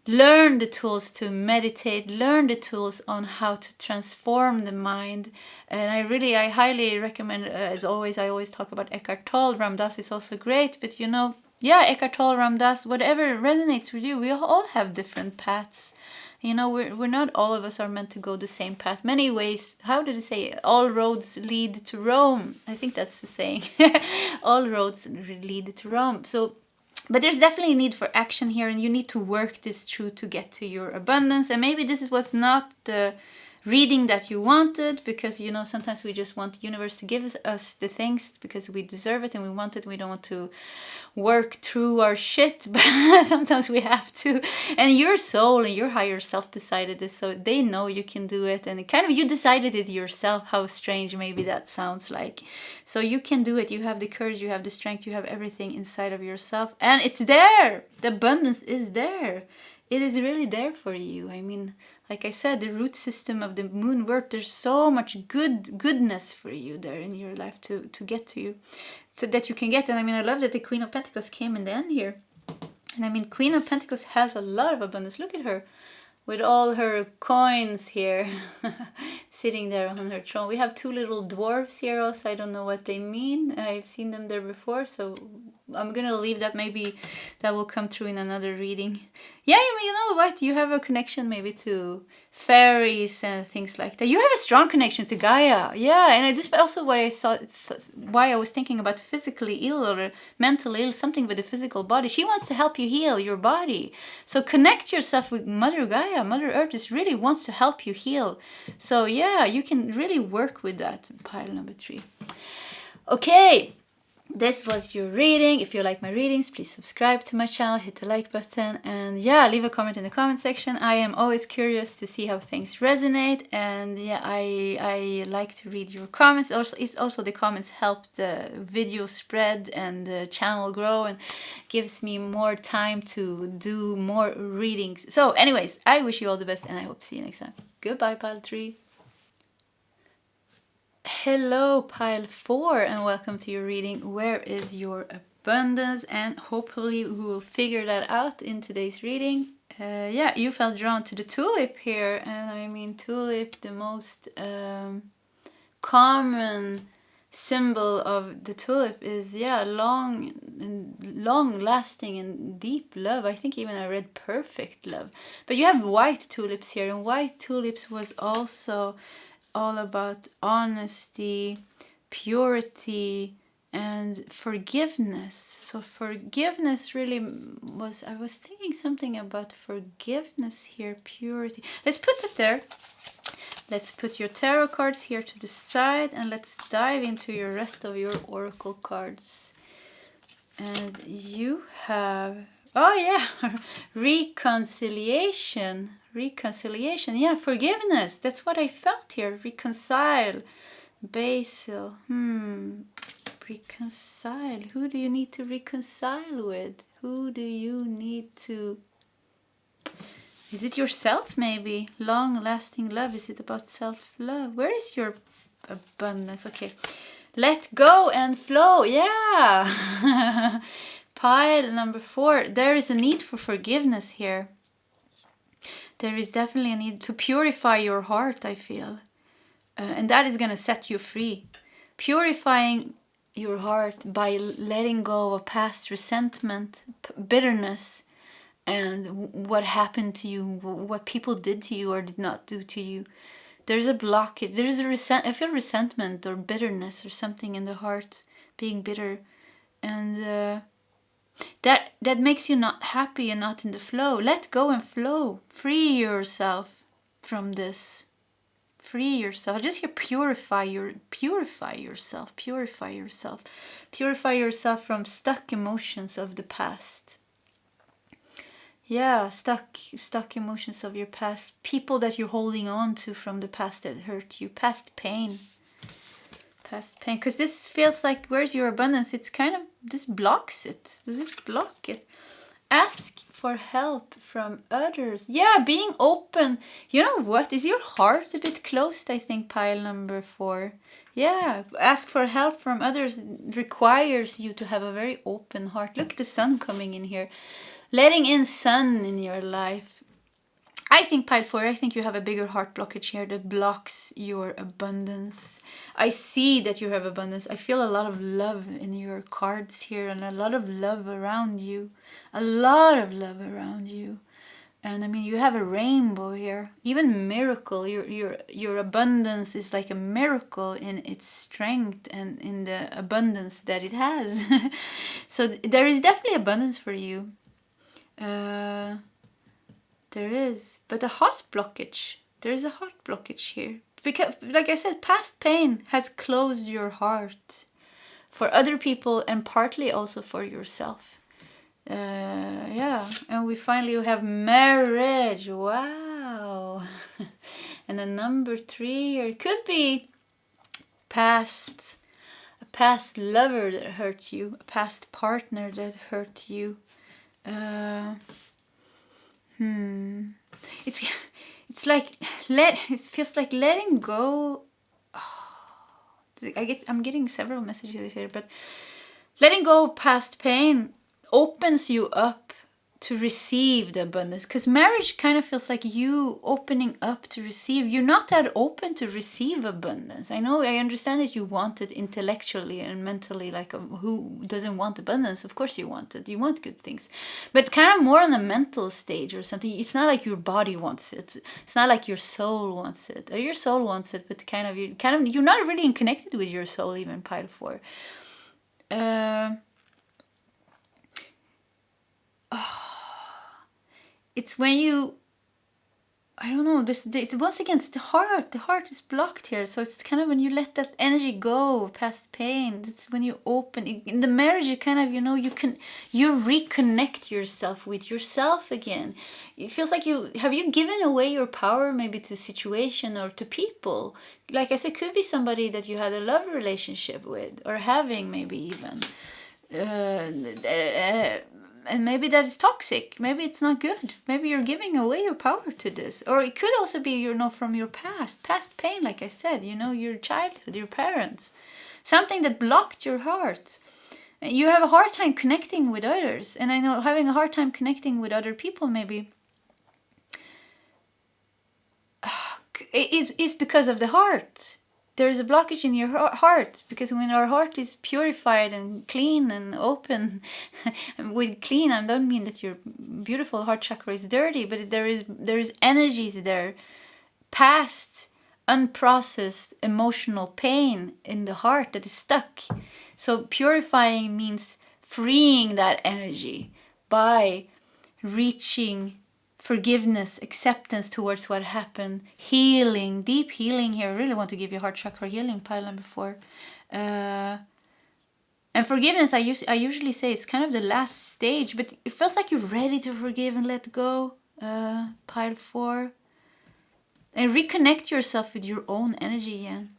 Learn the tools to meditate, learn the tools on how to transform the mind. And I highly recommend, as always, I always talk about Eckhart Tolle. Ram Dass is also great, but you know, yeah, Eckhart Tolle, Ram Dass, whatever resonates with you. We all have different paths. You know, we're not all of us are meant to go the same path. Many ways, how did it say? All roads lead to Rome. I think that's the saying. All roads lead to Rome. So, but there's definitely a need for action here, and you need to work this through to get to your abundance. And maybe this was not the reading that you wanted, because you know sometimes we just want the universe to give us the things because we deserve it and we want it. We don't want to work through our shit, but sometimes we have to. And your soul and your higher self decided this, so they know you can do it, and kind of you decided it yourself. How strange maybe that sounds like. So you can do it. You have the courage, you have the strength, you have everything inside of yourself, and it's there. The abundance is there. It is really there for you. I mean, like I said, the root system of the Moonworth, there's so much goodness for you there in your life to get to you, so that you can get. And I mean, I love that the Queen of Pentacles came in the end here. And I mean, Queen of Pentacles has a lot of abundance. Look at her with all her coins here sitting there on her throne. We have two little dwarves here also. I don't know what they mean. I've seen them there before, so I'm gonna leave that. Maybe that will come through in another reading. Yeah, I mean, you know what? You have a connection maybe to fairies and things like that. You have a strong connection to Gaia. Yeah, and this also what I saw, why I was thinking about physically ill or mentally ill, something with the physical body. She wants to help you heal your body. So connect yourself with Mother Gaia. Mother Earth is really wants to help you heal. So yeah, you can really work with that. Pile number 3. Okay. This was your reading. If you like my readings, please subscribe to my channel, hit the like button, and yeah, leave a comment in the comment section. I am always curious to see how things resonate, and yeah, I like to read your comments. Also, it's also the comments help the video spread and the channel grow and gives me more time to do more readings. So anyways, I wish you all the best and I hope to see you next time. Goodbye, pile 3. Hello, pile 4, and welcome to your reading. Where is your abundance? And hopefully we will figure that out in today's reading. Yeah, you felt drawn to the tulip here, and I mean tulip, the most common symbol of the tulip is long lasting and deep love. I think even I read perfect love. But you have white tulips here, and white tulips was also all about honesty, purity, and forgiveness. So forgiveness really was, I was thinking something about forgiveness here, purity. Let's put it there. Let's put your tarot cards here to the side, and let's dive into your rest of your oracle cards. And you have, oh yeah, reconciliation. Reconciliation, yeah, forgiveness. That's what I felt here. Reconcile, basil. Reconcile. Who do you need to reconcile with? Who do you need to? Is it yourself? Maybe long-lasting love. Is it about self-love? Where is your abundance? Okay, let go and flow. Yeah. Pile number 4. There is a need for forgiveness here. There is definitely a need to purify your heart, I feel. And that is going to set you free. Purifying your heart by letting go of past resentment, bitterness, and what happened to you, what people did to you or did not do to you. There's a blockage. There's a I feel resentment or bitterness or something in the heart, being bitter. And that makes you not happy and not in the flow. Let go and flow. Free yourself from this. Free yourself. Just here, purify yourself. Purify yourself. Purify yourself from stuck emotions of the past. Yeah, stuck emotions of your past. People that you're holding on to from the past that hurt you. Past pain. Past pain. Because this feels like, where's your abundance? It's kind of, this blocks it. Does it block it? Ask for help from others. Yeah, being open. You know what? Is your heart a bit closed? I think pile number 4. Yeah, ask for help from others requires you to have a very open heart. Look, the sun coming in here. Letting in sun in your life. I think pile 4, I think you have a bigger heart blockage here that blocks your abundance. I see that you have abundance. I feel a lot of love in your cards here and a lot of love around you. A lot of love around you. And I mean, you have a rainbow here. Even miracle. Your abundance is like a miracle in its strength and in the abundance that it has. So there is definitely abundance for you. There is, but a heart blockage. There's a heart blockage here. Because, like I said, past pain has closed your heart for other people and partly also for yourself. Yeah, and we finally have marriage. Wow. And then number 3 here could be a past lover that hurt you, a past partner that hurt you. It's like it feels like letting go. I'm getting several messages here, but letting go of past pain opens you up to receive the abundance, because marriage kind of feels like you opening up to receive. You're not that open to receive abundance. I understand that you want it intellectually and mentally, like who doesn't want abundance? Of course you want it. You want good things, but kind of more on a mental stage or something. It's not like your body wants it. It's not like your soul wants it. Or your soul wants it, but you're not really connected with your soul, even pile 4. It's when you, I don't know, it's once again, it's the heart. The heart is blocked here. So it's kind of when you let that energy go past pain. It's when you open. In the marriage, you kind of, you reconnect yourself with yourself again. It feels like have you given away your power maybe to situation or to people? Like I said, could be somebody that you had a love relationship with, or having maybe even. And maybe that's toxic. Maybe it's not good. Maybe you're giving away your power to this. Or it could also be, from your past pain, like I said, your childhood, your parents. Something that blocked your heart. You have a hard time connecting with others. And I know having a hard time connecting with other people maybe is because of the heart. There's a blockage in your heart, because when our heart is purified and clean and open, with clean I don't mean that your beautiful heart chakra is dirty, but there is energies there, past unprocessed emotional pain in the heart that is stuck. So purifying means freeing that energy by reaching forgiveness, acceptance towards what happened, healing, deep healing here. I really want to give you heart chakra healing pile number 4. And forgiveness, I usually say it's kind of the last stage, but it feels like you're ready to forgive and let go. Pile 4. And reconnect yourself with your own energy again.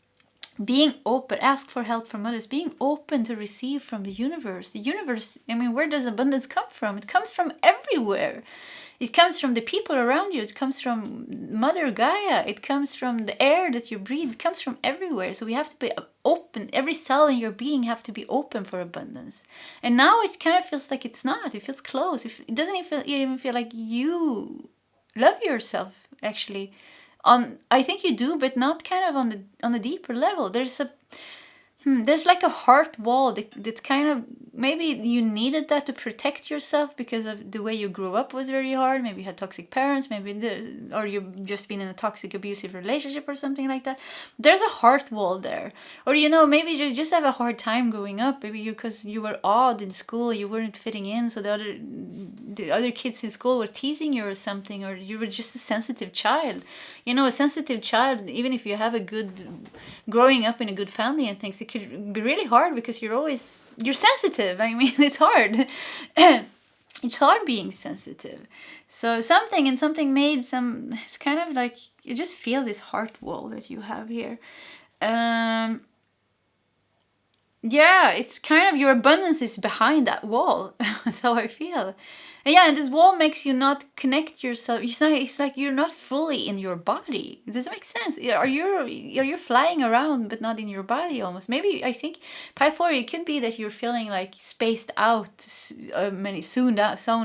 Being open, ask for help from others, being open to receive from the universe. The universe, where does abundance come from? It comes from everywhere. It comes from the people around you. It comes from Mother Gaia. It comes from the air that you breathe. It comes from everywhere. So we have to be open. Every cell in your being have to be open for abundance. And now it kind of feels like it's not. It feels close. It doesn't even feel like you love yourself, actually. I think you do, but not kind of on a deeper level. There's like a heart wall that kind of, maybe you needed that to protect yourself because of the way you grew up was very hard. Maybe you had toxic parents, or you've just been in a toxic abusive relationship or something like that. There's a heart wall there. Or maybe you just have a hard time growing up. Maybe because you were odd in school, you weren't fitting in, so the other kids in school were teasing you or something, or you were just a sensitive child. A sensitive child, even if you have growing up in a good family and things, it could be really hard because you're sensitive. It's hard. It's hard being sensitive. So something it's kind of like you just feel this heart wall that you have here. Yeah, it's kind of your abundance is behind that wall. That's how I feel. And this wall makes you not connect yourself. It's like you're not fully in your body. Does that make sense? Are you flying around but not in your body almost? Maybe I think Pi 4, it could be that you're feeling like spaced out, zoned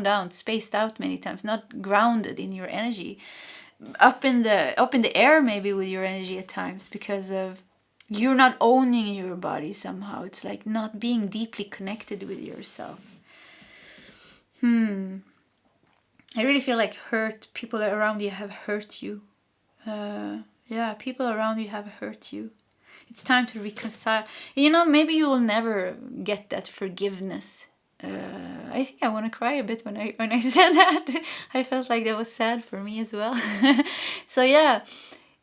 out, spaced out many times, not grounded in your energy, up in the air maybe with your energy at times because of you're not owning your body somehow. It's like not being deeply connected with yourself. I really feel like people around you have hurt you. People around you have hurt you. It's time to reconcile. Maybe you will never get that forgiveness I think I want to cry a bit when I said that. I felt like that was sad for me as well. So yeah,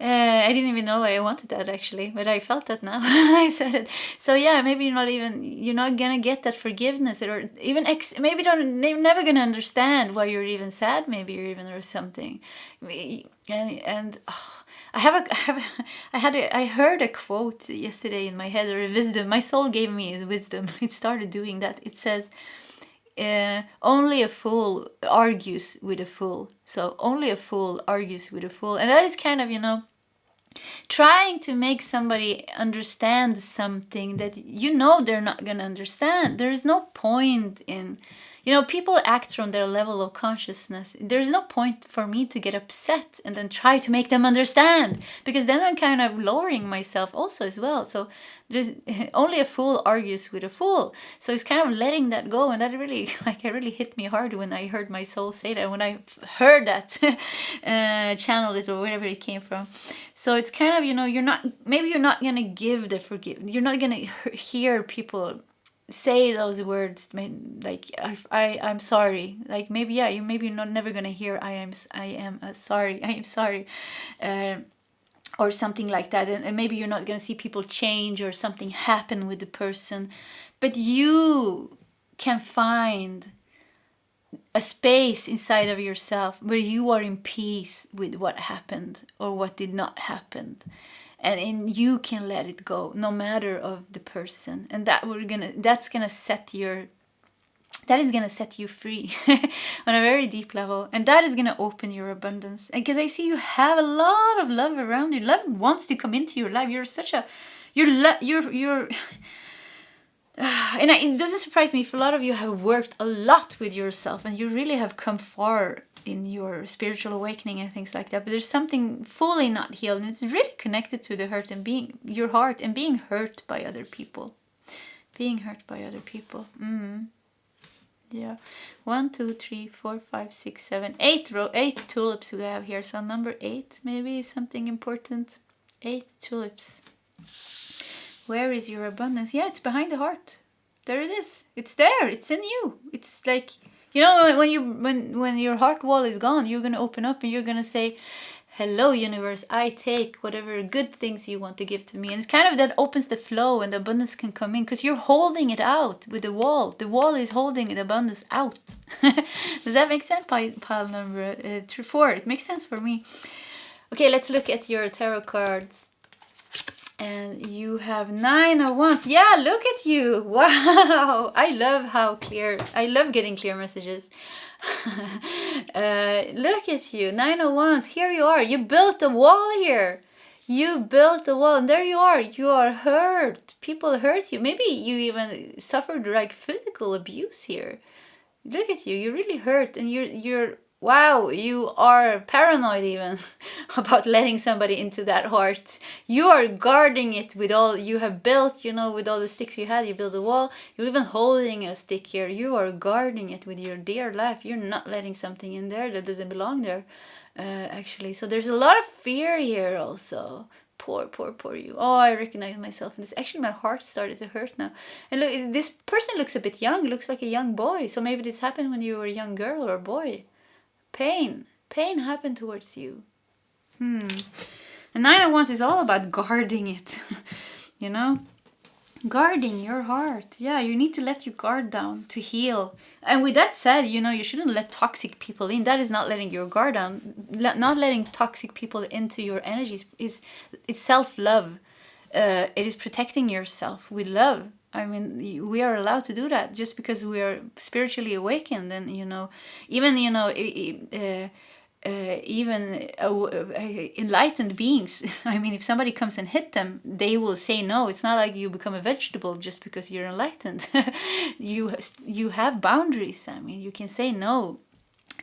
I didn't even know I wanted that actually, but I felt that now. I said it. So yeah, maybe you're not gonna get that forgiveness, or even maybe they're never gonna understand why you're even sad. Maybe you're even or something. And I heard a quote yesterday in my head, or a wisdom. My soul gave me is wisdom. It started doing that. It says, only a fool argues with a fool. So only a fool argues with a fool. And that is kind of, trying to make somebody understand something that they're not going to understand. There is no point in, people act from their level of consciousness. There's no point for me to get upset and then try to make them understand, because then I'm kind of lowering myself also as well. So there's only a fool argues with a fool. So it's kind of letting that go. And that really, it really hit me hard when I heard my soul say that, when I heard that, channeled it or wherever it came from. So it's kind of, you're not going to give the you're not going to hear people say those words, like I'm sorry, like maybe you're not never gonna hear I am sorry, or something like that, and maybe you're not gonna see people change or something happen with the person, but you can find a space inside of yourself where you are in peace with what happened or what did not happen. And you can let it go, no matter of the person, and that is gonna set you free on a very deep level, and that is gonna open your abundance. And because I see you have a lot of love around you, love wants to come into your life. You're such a, you're. And it doesn't surprise me if a lot of you have worked a lot with yourself, and you really have come far in your spiritual awakening and things like that, but there's something fully not healed, and it's really connected to the hurt and being hurt by other people. Yeah. 1, 2, 3, 4, 5, 6, 7, 8 tulips we have here. So number 8 maybe is something important. 8 tulips. Where is your abundance? Yeah, it's behind the heart. There it is. It's there. It's in you. It's like, when your heart wall is gone, you're going to open up and you're going to say, hello, universe, I take whatever good things you want to give to me. And it's kind of that opens the flow, and the abundance can come in because you're holding it out with the wall. The wall is holding the abundance out. Does that make sense? Pile number 4. It makes sense for me. Okay, let's look at your tarot cards. And you have 9 of Wands. Yeah, look at you. Wow. I love getting clear messages. Look at you. 9 of Wands. Here you are. You built a wall here. You built a wall, and there you are. You are hurt. People hurt you. Maybe you even suffered like physical abuse here. Look at you. You're really hurt, and you're wow, you are paranoid even about letting somebody into that heart. You are guarding it with all you have built, with all the sticks you had. You built a wall. You're even holding a stick here. You are guarding it with your dear life. You're not letting something in there that doesn't belong there, actually. So there's a lot of fear here also. Poor you. Oh, I recognize myself in this. Actually, my heart started to hurt now. And look, this person looks a bit young. Looks like a young boy. So maybe this happened when you were a young girl or a boy. Pain happened towards you. The 9 of Wands is all about guarding it. Guarding your heart. Yeah, you need to let your guard down to heal. And with that said, you shouldn't let toxic people in. That is not letting your guard down. Not letting toxic people into your energies is self-love. It is protecting yourself with love. I mean, we are allowed to do that just because we are spiritually awakened, and even enlightened beings. I mean, if somebody comes and hit them, they will say no. It's not like you become a vegetable just because you're enlightened. You have boundaries. I mean, you can say no,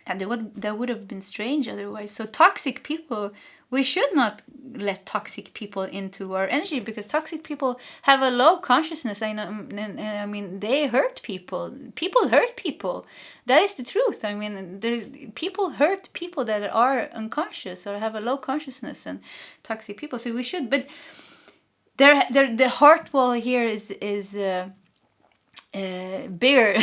and that would have been strange otherwise. So toxic people, we should not let toxic people into our energy, because toxic people have a low consciousness. I mean, they hurt people. People hurt people. That is the truth. I mean, people hurt people that are unconscious or have a low consciousness, and toxic people. So we should, but the heart wall here is bigger,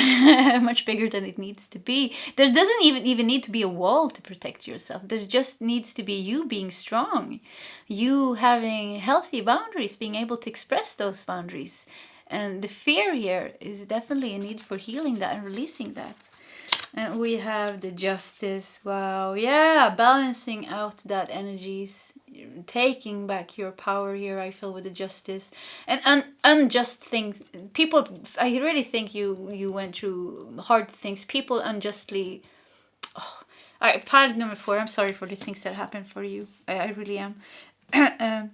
much bigger than it needs to be. There doesn't even need to be a wall to protect yourself. There just needs to be you being strong, you having healthy boundaries, being able to express those boundaries. And the fear here is definitely a need for healing that and releasing that. And we have the justice. Wow, yeah, balancing out that energies, taking back your power here, I feel, with the justice. And unjust things. People, I really think you went through hard things. People unjustly... Oh, all right, pile number 4. I'm sorry for the things that happened for you. I really am. I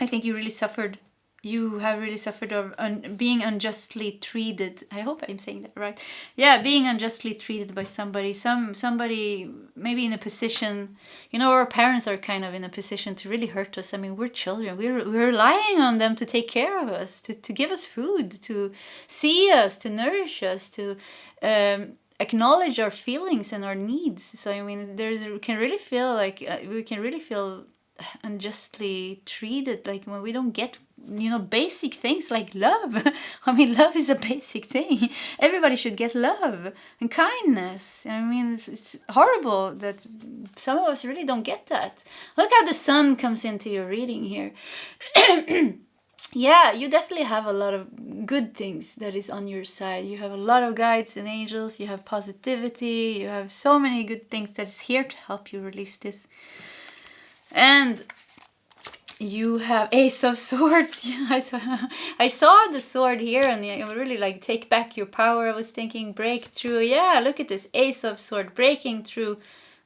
think you really suffered. You have really suffered of being unjustly treated. I hope I'm saying that right. Yeah, being unjustly treated by somebody. Somebody maybe in a position, you know, our parents are kind of in a position to really hurt us. I mean, we're children. We're relying on them to take care of us, to give us food, to see us, to nourish us, to acknowledge our feelings and our needs. So I mean, we can really feel unjustly treated, like when we don't get, you know, basic things like love. I mean, love is a basic thing. Everybody should get love and kindness. I mean, it's horrible that some of us really don't get that. Look how the sun comes into your reading here. Yeah, you definitely have a lot of good things that is on your side. You have a lot of guides and angels. You have positivity. You have so many good things that is here to help you release this. And you have Ace of Swords. Yeah, I saw the sword here, and I really like take back your power. I was thinking breakthrough. Yeah, look at this Ace of Sword breaking through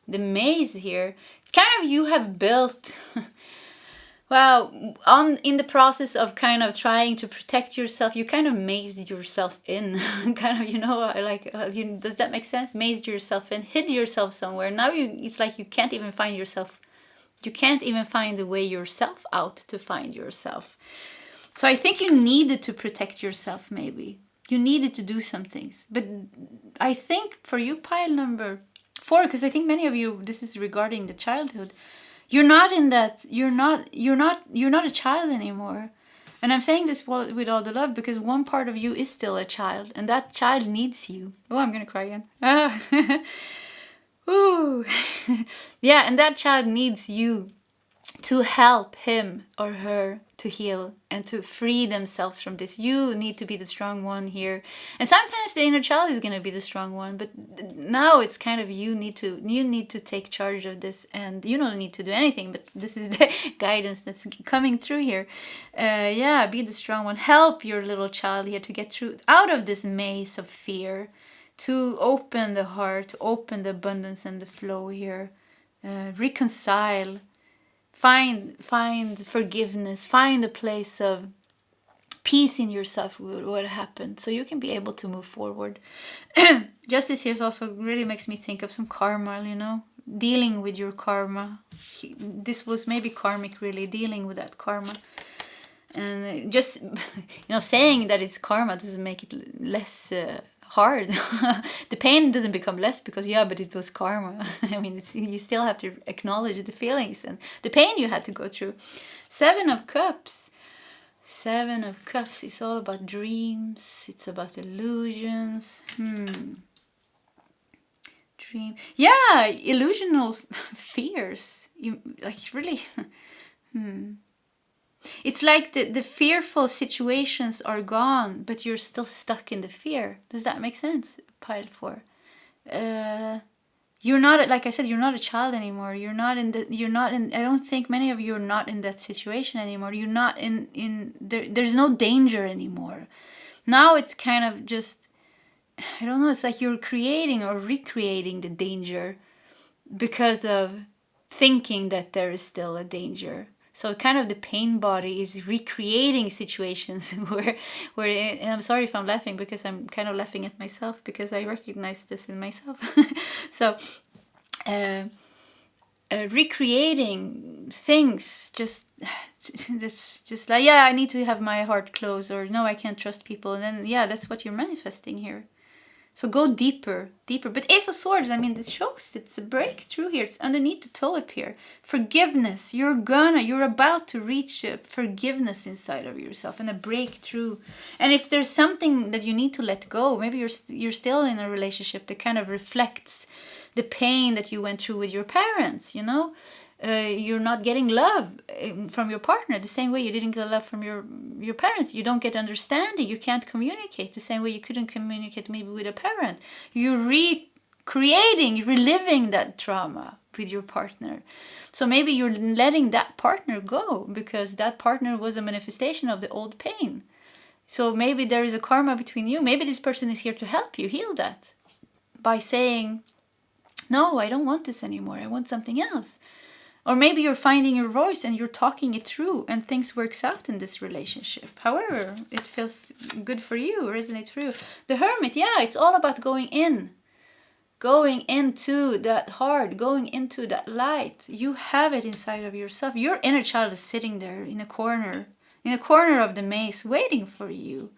the maze here. It's kind of you have built. Well, in the process of kind of trying to protect yourself, you kind of mazed yourself in. Kind of, you know, like, does that make sense? Mazed yourself in, hid yourself somewhere. Now it's like you can't even find yourself. You can't even find the way yourself out to find yourself. So I think you needed to protect yourself, maybe. You needed to do some things. But I think for you, pile number 4, because I think many of you, this is regarding the childhood. You're not a child anymore. And I'm saying this with all the love, because one part of you is still a child, and that child needs you. Oh, I'm gonna cry again. Ooh. Yeah, and that child needs you to help him or her to heal and to free themselves from this. You need to be the strong one here. And sometimes the inner child is going to be the strong one, but now it's kind of you need to take charge of this, and you don't need to do anything, but this is the guidance that's coming through here. Yeah, be the strong one. Help your little child here to get through out of this maze of fear, to open the heart, to open the abundance and the flow here. Reconcile. Find forgiveness. Find a place of peace in yourself with what happened, so you can be able to move forward. Justice here also really makes me think of some karma, you know, dealing with your karma. This was maybe karmic, really dealing with that karma. And just, you know, saying that it's karma doesn't make it less hard. The pain doesn't become less because, yeah, but it was karma. I mean, you still have to acknowledge the feelings and the pain you had to go through. 7 of Cups. 7 of Cups is all about dreams. It's about illusions. Dream. Yeah, illusional fears. You like really. It's like the fearful situations are gone, but you're still stuck in the fear. Does that make sense? Pile 4. You're not, like I said, you're not a child anymore. I don't think many of you are not in that situation anymore. You're not there's no danger anymore. Now it's kind of just, I don't know, it's like you're creating or recreating the danger because of thinking that there is still a danger. So kind of the pain body is recreating situations where and I'm sorry if I'm laughing, because I'm kind of laughing at myself because I recognize this in myself. So recreating things, just like, yeah, I need to have my heart closed, or no, I can't trust people. And then, yeah, that's what you're manifesting here. So go deeper, deeper. But Ace of Swords, I mean, this shows it's a breakthrough here. It's underneath the Tulip here. Forgiveness. You're about to reach forgiveness inside of yourself and a breakthrough. And if there's something that you need to let go, maybe you're still in a relationship that kind of reflects the pain that you went through with your parents, you know? You're not getting love from your partner the same way you didn't get love from your parents. You don't get understanding. You can't communicate the same way you couldn't communicate maybe with a parent. You're reliving that trauma with your partner. So maybe you're letting that partner go because that partner was a manifestation of the old pain. So maybe there is a karma between you. Maybe this person is here to help you heal that by saying, no, I don't want this anymore. I want something else. Or maybe you're finding your voice and you're talking it through and things works out in this relationship. However, it feels good for you, resonates for you. The Hermit, yeah, it's all about going into that heart, going into that light. You have it inside of yourself. Your inner child is sitting there in a corner of the maze waiting for you.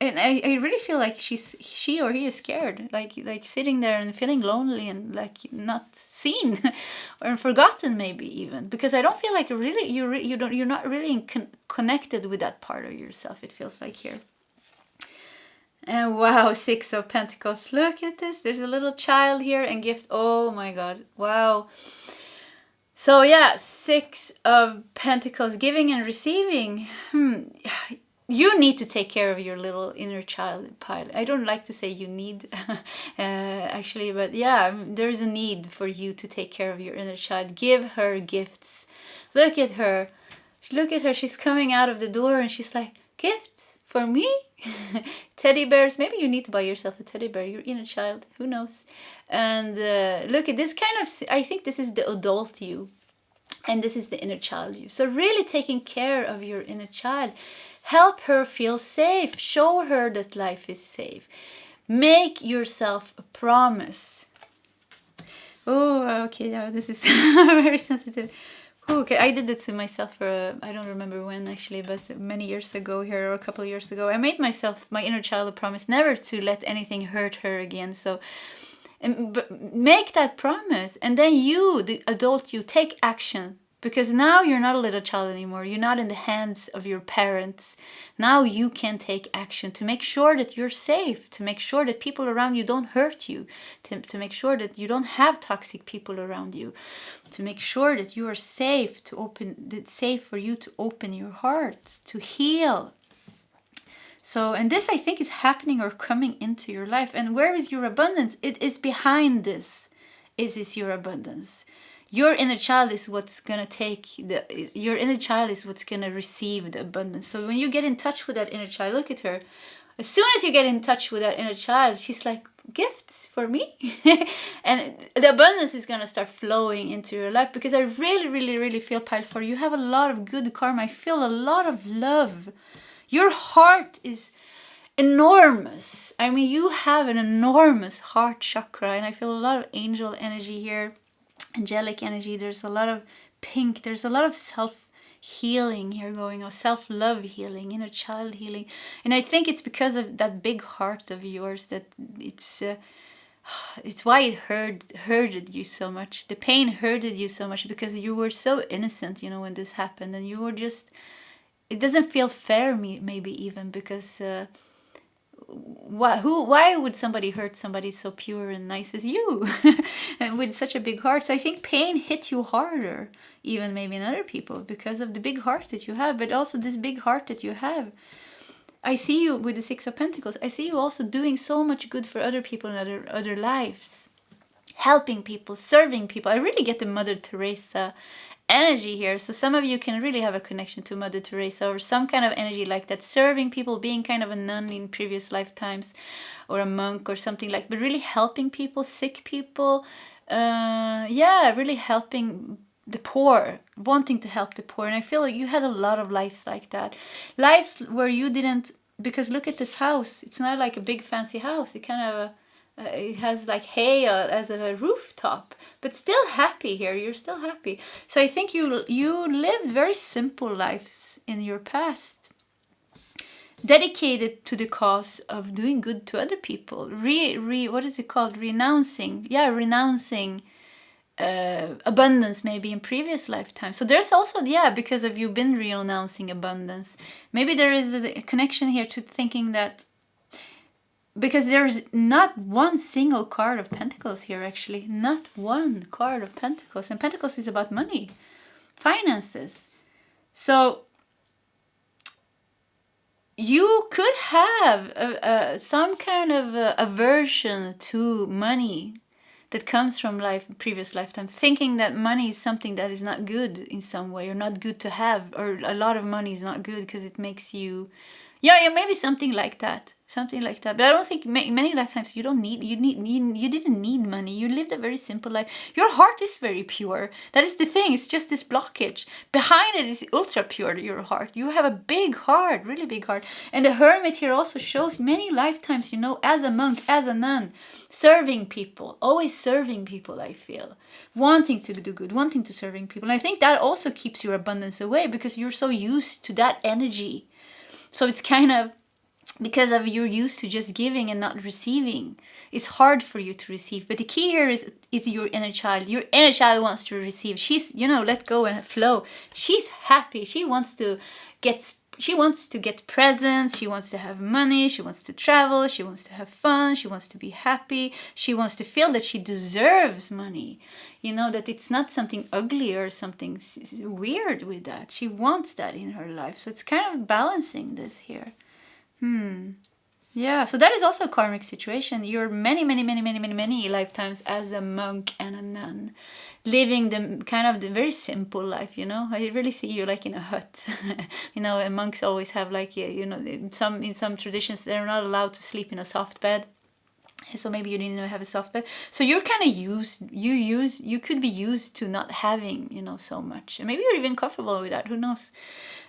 And I really feel like she or he is scared, like sitting there and feeling lonely and like not seen or forgotten maybe even, because I don't feel like you're not really connected with that part of yourself. It feels like here. And wow, 6 of Pentacles. Look at this. There's a little child here and gift. Oh my God. Wow. So yeah, 6 of Pentacles, giving and receiving. You need to take care of your little inner child pile. I don't like to say you need, actually, but yeah, there's a need for you to take care of your inner child. Give her gifts. Look at her. She's coming out of the door and she's like, gifts for me? Teddy bears. Maybe you need to buy yourself a teddy bear, your inner child. Who knows? And look at this kind of, I think this is the adult you. And this is the inner child you. So really taking care of your inner child. Help her feel safe. Show her that life is safe. Make yourself a promise. Oh, okay. Yeah, this is very sensitive. Okay, I did it to myself for, I don't remember when actually, but many years ago here, or a couple of years ago. I made myself, my inner child, a promise never to let anything hurt her again. So make that promise. And then you, the adult you, take action. Because now you're not a little child anymore. You're not in the hands of your parents. Now you can take action to make sure that you're safe, to make sure that people around you don't hurt you, to make sure that you don't have toxic people around you, to make sure that you are safe, it's safe for you to open your heart, to heal. So, and this I think is happening or coming into your life. And where is your abundance? It is behind this. Is your abundance. Your inner child is what's going to your inner child is what's going to receive the abundance. So when you get in touch with that inner child, look at her. As soon as you get in touch with that inner child, she's like, gifts for me? And the abundance is going to start flowing into your life, because I really, really, really feel, Pile, for you have a lot of good karma. I feel a lot of love. Your heart is enormous. I mean, you have an enormous heart chakra, and I feel a lot of angel energy here. Angelic energy. There's a lot of pink. There's a lot of self-healing here going on. Self-love healing, inner child healing. And I think it's because of that big heart of yours that it's why it hurted you so much. The pain hurted you so much because you were so innocent, you know, when this happened. And you were just, it doesn't feel fair, maybe even, because why would somebody hurt somebody so pure and nice as you and with such a big heart? So I think pain hit you harder even maybe in other people because of the big heart that you have, but also this big heart that you have. I see you with the 6 of Pentacles. I see you also doing so much good for other people in other lives, helping people, serving people. I really get the Mother Teresa energy here. So some of you can really have a connection to Mother Teresa or some kind of energy like that, serving people, being kind of a nun in previous lifetimes or a monk or something like, but really helping people, sick people. Really helping the poor, wanting to help the poor. And I feel like you had a lot of lives like that. Lives where you didn't, because look at this house. It's not like a big fancy house. It kind of it has like hay as a rooftop, but still happy here. You're still happy. So I think you lived very simple lives in your past. dedicated to the cause of doing good to other people. What is it called? Renouncing. Yeah, renouncing abundance maybe in previous lifetimes. So there's also, yeah, because of you been renouncing abundance. Maybe there is a connection here to thinking that, because there's not one single card of Pentacles here, actually. Not one card of Pentacles. And Pentacles is about money, finances. So you could have some kind of aversion to money that comes from previous lifetimes, thinking that money is something that is not good in some way, or not good to have, or a lot of money is not good because it makes you, yeah, maybe something like that. Something like that. But I don't think many lifetimes you didn't need money. You lived a very simple life. Your heart is very pure. That is the thing. It's just this blockage. Behind it is ultra pure, your heart. You have a big heart, really big heart. And the Hermit here also shows many lifetimes, you know, as a monk, as a nun, serving people, always serving people, I feel. Wanting to do good, wanting to serving people. And I think that also keeps your abundance away, because you're so used to that energy. So it's kind of, because of you're used to just giving and not receiving, it's hard for you to receive. But the key here is your inner child. Your inner child wants to receive. She's, you know, let go and flow. She's happy. She wants to get presents. She wants to have money. She wants to travel. She wants to have fun. She wants to be happy. She wants to feel that she deserves money. You know, that it's not something ugly or something weird with that. She wants that in her life. So it's kind of balancing this here. Yeah, so that is also a karmic situation. You're many lifetimes as a monk and a nun, living the kind of the very simple life, you know. I really see you like in a hut. You know, and monks always have like, you know, in some traditions they're not allowed to sleep in a soft bed. So maybe you didn't even have a soft bed. So you're kind of you could be used to not having, you know, so much. And maybe you're even comfortable with that, who knows.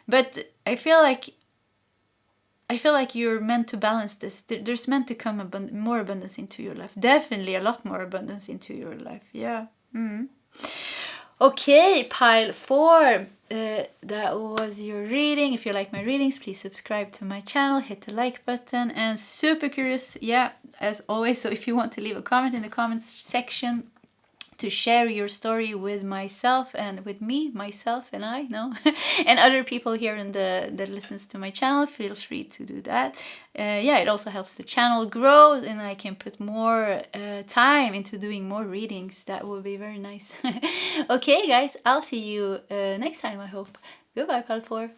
But I feel like you're meant to balance this. There's meant to come more abundance into your life. Definitely a lot more abundance into your life. Yeah. Okay, pile 4. That was your reading. If you like my readings, please subscribe to my channel. Hit the like button. And super curious, yeah, as always. So if you want to leave a comment in the comments section, to share your story with myself and with me, myself and I, no, and other people here in that listens to my channel, feel free to do that. Yeah, it also helps the channel grow, and I can put more time into doing more readings. That would be very nice. Okay, guys, I'll see you next time, I hope. Goodbye, pile 4.